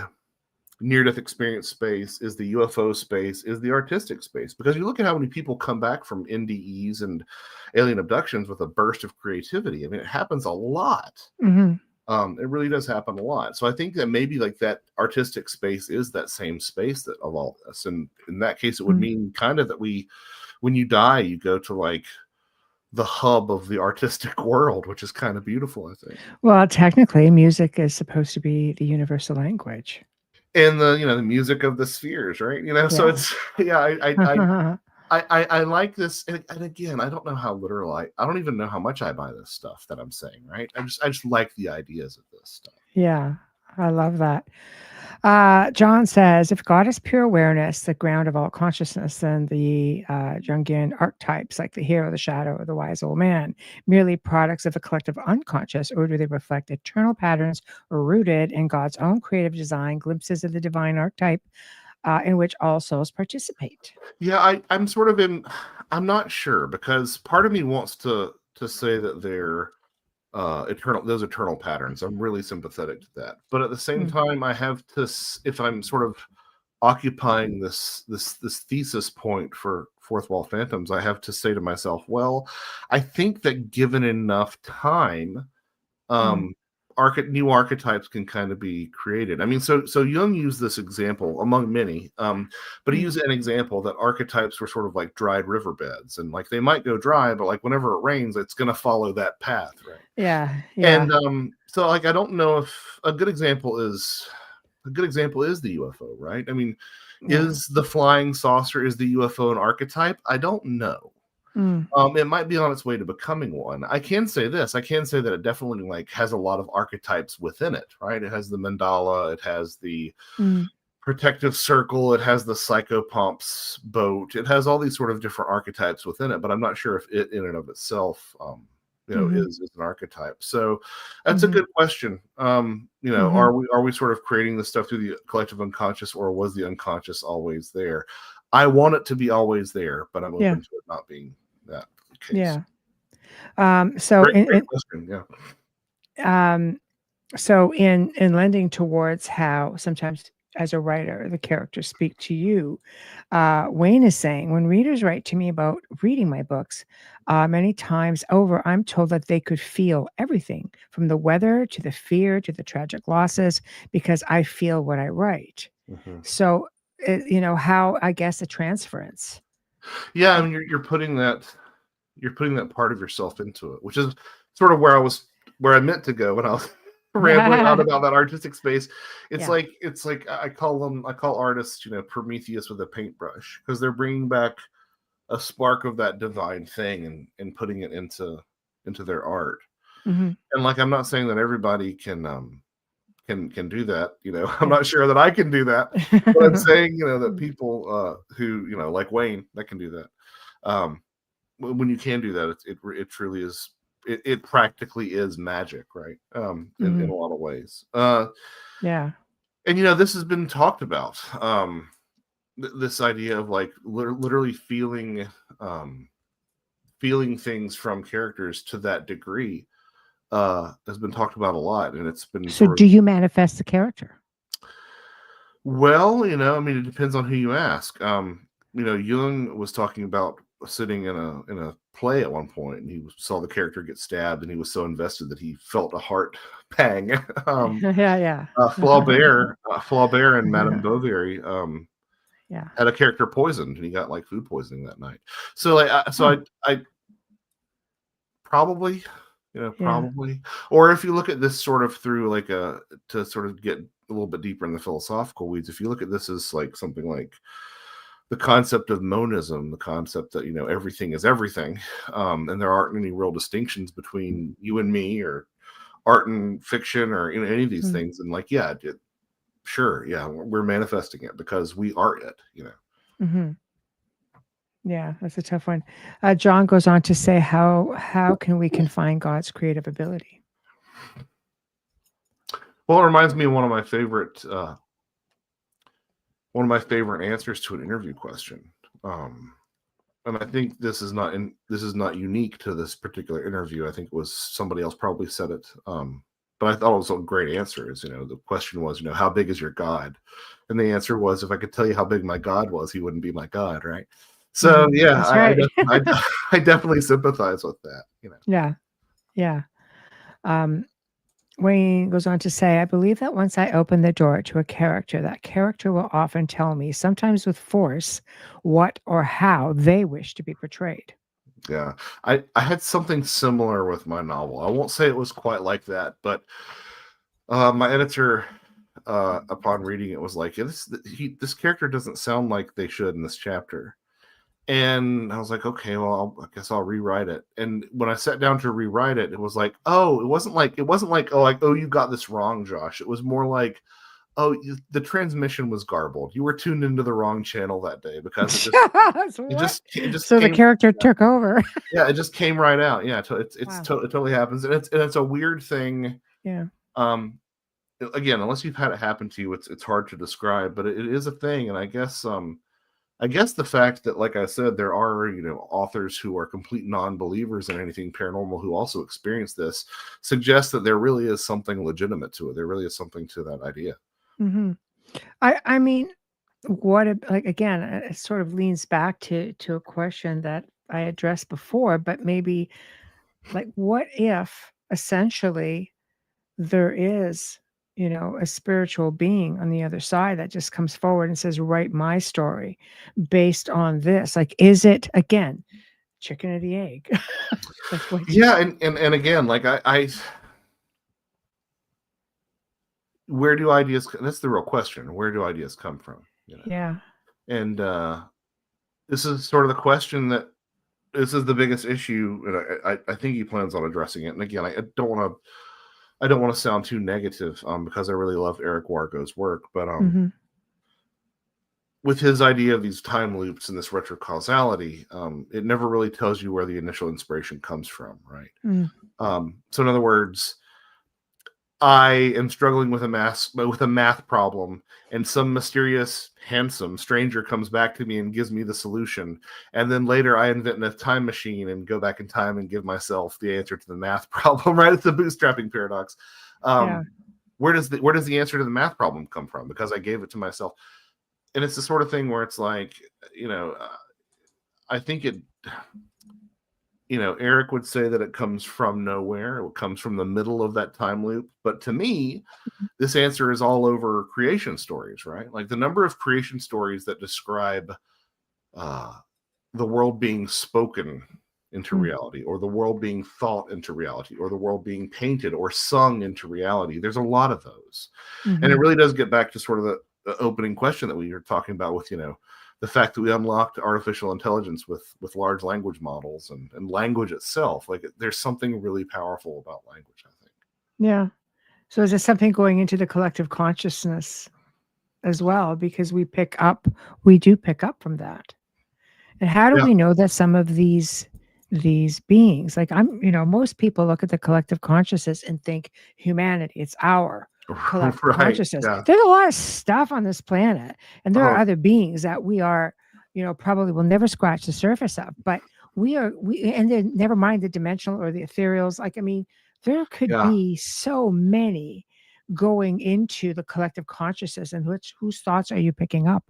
near-death experience space, is the UFO space, is the artistic space. Because you look at how many people come back from NDEs and alien abductions with a burst of creativity. I mean, it happens a lot. Mm-hmm. It really does happen a lot. So I think that maybe, like, that artistic space is that same space that of all this. And in that case, it would mean kind of that when you die, you go to, like, the hub of the artistic world, which is kind of beautiful, I think. Well, technically, music is supposed to be the universal language. And the music of the spheres, right? So it's, I like this. And again, I don't know how literal I don't even know how much I buy this stuff that I'm saying, right? I just like the ideas of this stuff. Yeah, I love that. John says, if God is pure awareness, the ground of all consciousness, then the Jungian archetypes like the hero, the shadow, or the wise old man, merely products of a collective unconscious, or do they reflect eternal patterns rooted in God's own creative design, glimpses of the divine archetype in which all souls participate? Yeah, I'm not sure, because part of me wants to say that they're those eternal patterns. I'm really sympathetic to that, but at the same time, I have to, if I'm sort of occupying this thesis point for Fourth Wall Phantoms, I have to say to myself, well, I think that given enough time, new archetypes can kind of be created. I mean, so Jung used this example among many, but he used an example that archetypes were sort of like dried riverbeds, and like they might go dry, but like whenever it rains, it's going to follow that path, right? Yeah. And so like I don't know if a good example is the UFO, right? I mean, is the flying saucer, is the UFO an archetype? I don't know. It might be on its way to becoming one. I can say this. I can say that it definitely like has a lot of archetypes within it, right? It has the mandala, it has the protective circle, it has the psychopomp's boat, it has all these sort of different archetypes within it, but I'm not sure if it in and of itself is an archetype. So that's a good question. Are we sort of creating this stuff through the collective unconscious, or was the unconscious always there? I want it to be always there, but I'm open to it not being that case. Yeah. So great question. Yeah. So in lending towards how sometimes as a writer, the characters speak to you, Wayne is saying, when readers write to me about reading my books, many times over, I'm told that they could feel everything from the weather to the fear to the tragic losses because I feel what I write. So, how, I guess, a transference. Yeah, I mean, you're putting that part of yourself into it, which is sort of where I meant to go when I was rambling on about that artistic space. It's like I call artists, Prometheus with a paintbrush, because they're bringing back a spark of that divine thing and putting it into their art. And like, I'm not saying that everybody can do that. I'm not sure that I can do that, but I'm saying, that people who, like Wayne, that can do that. When you can do that, it truly is. It practically is magic, right? In a lot of ways. Yeah. And this has been talked about. This idea of like literally feeling things from characters to that degree has been talked about a lot, and it's been. So, do you manifest the character? Well, I mean, it depends on who you ask. Jung was talking about sitting in a play at one point, and he saw the character get stabbed, and he was so invested that he felt a heart pang. Flaubert and Madame Bovary had a character poisoned, and he got like food poisoning that night. So I probably, or if you look at this sort of through like to sort of get a little bit deeper in the philosophical weeds, if you look at this as like something like the concept of monism, the concept that everything is everything, and there aren't any real distinctions between you and me, or art and fiction, or any of these things, and like, we're manifesting it because we are it. Yeah, that's a tough one. John goes on to say, how can we confine God's creative ability? Well, it reminds me of one of my favorite answers to an interview question. And I think this is not unique to this particular interview. I think it was somebody else probably said it. But I thought it was a great answer. The question was, how big is your God? And the answer was, if I could tell you how big my God was, he wouldn't be my God, right? So right. I definitely sympathize with that. Yeah. Wayne goes on to say, I believe that once I open the door to a character, that character will often tell me, sometimes with force, what or how they wish to be portrayed. Yeah, I had something similar with my novel. I won't say it was quite like that, but my editor, upon reading it, was like, this character doesn't sound like they should in this chapter. And I was like, okay, well, I guess I'll rewrite it. And when I sat down to rewrite it, it was like, oh, it wasn't like, oh, you got this wrong, Josh. It was more like, oh, the transmission was garbled. You were tuned into the wrong channel that day because it just so came, the character took over. yeah, it just came right out. Yeah, it Wow. totally happens, and it's a weird thing. Yeah. Again, unless you've had it happen to you, it's hard to describe, but it is a thing, and I guess the fact that, like I said, there are, authors who are complete non-believers in anything paranormal who also experience this suggests that there really is something legitimate to it. There really is something to that idea. Mm-hmm. I mean, again, it sort of leans back to a question that I addressed before, but maybe like, what if essentially there is, a spiritual being on the other side that just comes forward and says, write my story based on this? Like, is it, again, chicken or the egg? Like, what? Yeah, and again, like I where do ideas? That's the real question. Where do ideas come from? Yeah. And this is sort of the question that this is the biggest issue, and I think he plans on addressing it. And again, I don't want to sound too negative, because I really love Eric Wargo's work, but Mm-hmm. with his idea of these time loops and this retrocausality, it never really tells you where the initial inspiration comes from, right? Mm. So in other words, I am struggling with a math problem, and some mysterious, handsome stranger comes back to me and gives me the solution. And then later I invent a time machine and go back in time and give myself the answer to the math problem, right? It's a bootstrapping paradox. Yeah. Where does the answer to the math problem come from? Because I gave it to myself. And it's the sort of thing where it's like, I think Eric would say that it comes from nowhere. It comes from the middle of that time loop. But to me, this answer is all over creation stories, right? Like the number of creation stories that describe the world being spoken into reality, or the world being thought into reality, or the world being painted or sung into reality. There's a lot of those. Mm-hmm. And it really does get back to sort of the opening question that we were talking about with, the fact that we unlocked artificial intelligence with large language models and language itself. Like there's something really powerful about language, I think. Yeah. So is there something going into the collective consciousness as well? Because we do pick up from that. And how do we know that some of these beings, like most people look at the collective consciousness and think humanity, it's our collective consciousness. Yeah. There's a lot of stuff on this planet, and there are other beings that we are, probably will never scratch the surface of, but and then never mind the dimensional or the ethereals. Like, I mean, there could be so many going into the collective consciousness, and whose thoughts are you picking up?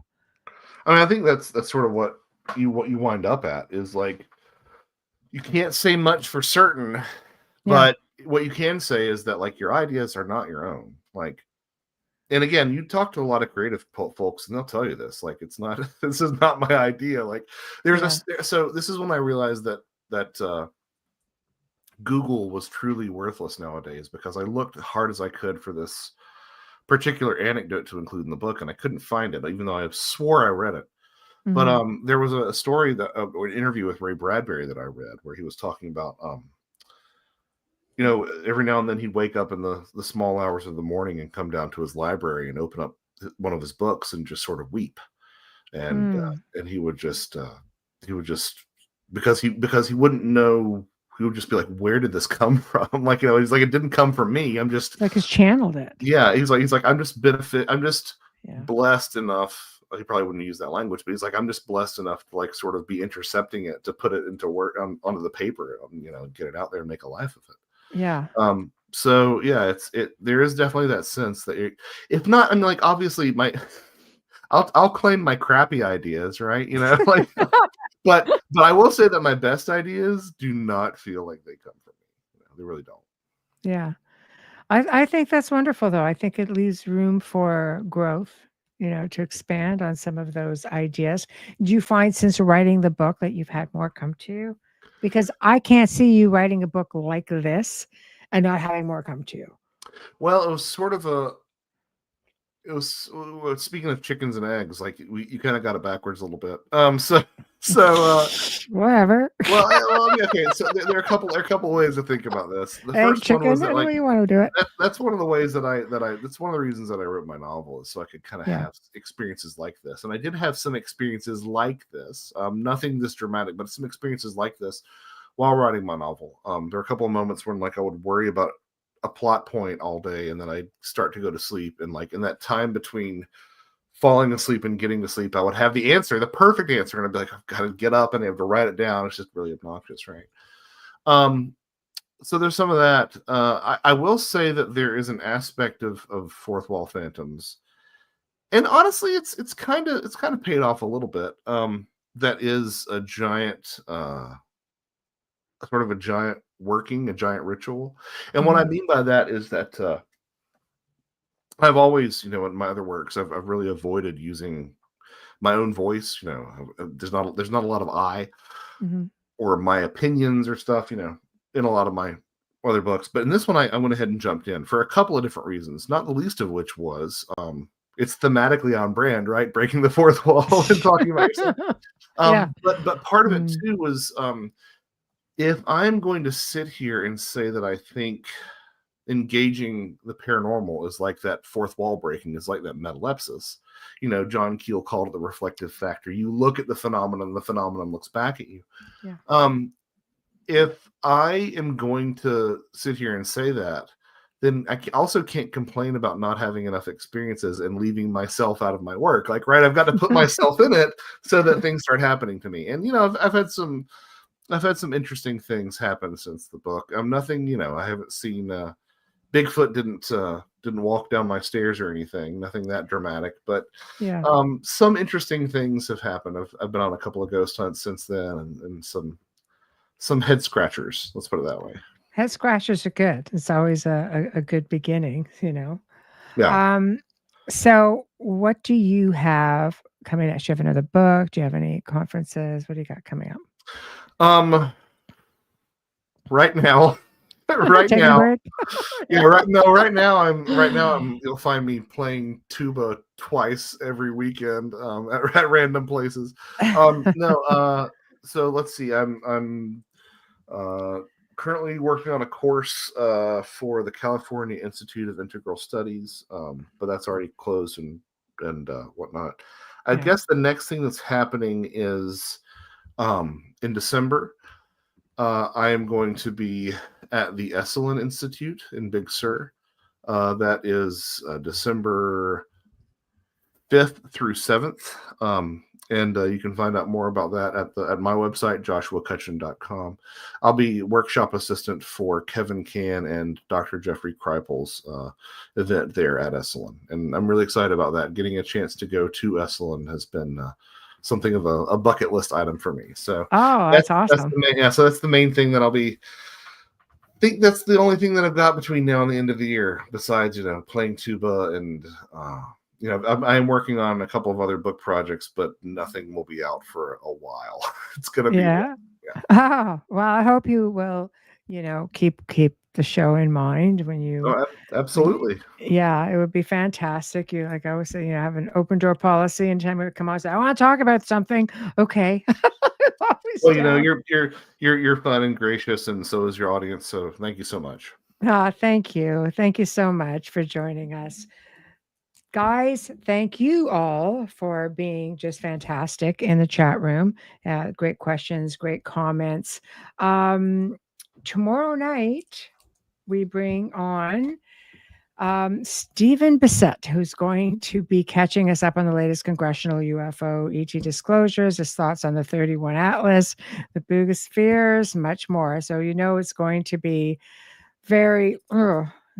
I mean, I think that's sort of what you wind up at is like, you can't say much for certain, but what you can say is that like your ideas are not your own. Like, and again, you talk to a lot of creative folks and they'll tell you this, like, it's not, this is not my idea. Like so this is when I realized that Google was truly worthless nowadays, because I looked hard as I could for this particular anecdote to include in the book, and I couldn't find it, even though I swore I read it. Mm-hmm. But there was a story or an interview with Ray Bradbury that I read where he was talking about, every now and then he'd wake up in the small hours of the morning and come down to his library and open up one of his books and just sort of weep. And he would just because he wouldn't know, he would just be like, where did this come from? Like, he's like, it didn't come from me. I'm just like, he's channeled it. Yeah. He's like, I'm just blessed enough. He probably wouldn't use that language, but he's like, I'm just blessed enough to like sort of be intercepting it, to put it into work onto the paper, get it out there and make a life of it. Yeah. So yeah, there is definitely that sense that if not, I mean, like, obviously I'll claim my crappy ideas, right? Like, but I will say that my best ideas do not feel like they come from me. They really don't. Yeah. I think that's wonderful, though. I think it leaves room for growth, to expand on some of those ideas. Do you find, since writing the book, that you've had more come to you? Because I can't see you writing a book like this and not having more come to you. Well, it was sort of it was speaking of chickens and eggs, like you kind of got it backwards a little bit. So whatever. Well, okay. So there are a couple ways to think about this. The Egg, first one was chicken, that, any like, way you want to do it. that's one of the ways that's one of the reasons that I wrote my novel, is so I could kind of Yeah. have experiences like this. And I did have some experiences like this, nothing this dramatic, but some experiences like this while writing my novel. There are a couple of moments when, like, I would worry about a plot point all day, and then I'd start to go to sleep, and, like, in that time between falling asleep and getting to sleep, I would have the answer, the perfect answer, and I'd be like, I've got to get up and I have to write it down. It's just really obnoxious, right? So there's some of that. I will say that there is an aspect of fourth wall phantoms, and honestly, it's kind of paid off a little bit. That is a giant, sort of a giant ritual, and what I mean by that is that I've always, in my other works, I've really avoided using my own voice. There's not a lot of I or my opinions or stuff, in a lot of my other books. But in this one, I went ahead and jumped in for a couple of different reasons, not the least of which was it's thematically on brand, right? Breaking the fourth wall and talking about yourself. But part of it too was if I'm going to sit here and say that I think engaging the paranormal is like that fourth wall breaking, is like that metalepsis. John Keel called it the reflective factor. You look at the phenomenon looks back at you. Yeah. If I am going to sit here and say that, then I also can't complain about not having enough experiences and leaving myself out of my work. Like, right, I've got to put myself in it so that things start happening to me. And I've had some interesting things happen since the book. Nothing, I haven't seen Bigfoot didn't walk down my stairs or anything. Nothing that dramatic, but yeah, some interesting things have happened. I've been on a couple of ghost hunts since then, and some head scratchers. Let's put it that way. Head scratchers are good. It's always a good beginning, Yeah. So what do you have coming up? Do you have another book? Do you have any conferences? What do you got coming up? Right now. Right Taking now, a break? yeah. Right now I'm. You'll find me playing tuba twice every weekend at random places. No. So let's see. I'm currently working on a course for the California Institute of Integral Studies, but that's already closed and whatnot. I guess the next thing that's happening is in December. I am going to be at the Esalen Institute in Big Sur. That is December 5th through 7th. And you can find out more about that at my website, joshuacutchin.com. I'll be workshop assistant for Kevin Can and Dr. Jeffrey Kripal's event there at Esalen. And I'm really excited about that. Getting a chance to go to Esalen has been something of a bucket list item for me. So that's awesome. So that's the main thing that I'll be. I think that's the only thing that I've got between now and the end of the year, besides playing tuba and I am working on a couple of other book projects, but nothing will be out for a while. It's gonna be Oh, well, I hope you will keep the show in mind when you absolutely. It would be fantastic. You, like I was saying, have an open door policy, and time would come out and say, I want to talk about something. Okay. Well, you're fun and gracious, and so is your audience. So thank you so much. Thank you. Thank you so much for joining us. Guys, thank you all for being just fantastic in the chat room. Great questions, great comments. Tomorrow night, we bring on Stephen Bissett, who's going to be catching us up on the latest congressional UFO ET disclosures, his thoughts on the 31 Atlas, the Boogospheres, much more. So it's going to be very,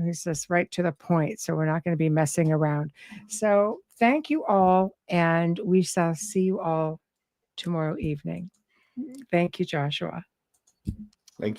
he's just right to the point. So we're not going to be messing around. So thank you all, and we shall see you all tomorrow evening. Thank you, Joshua. Thank you.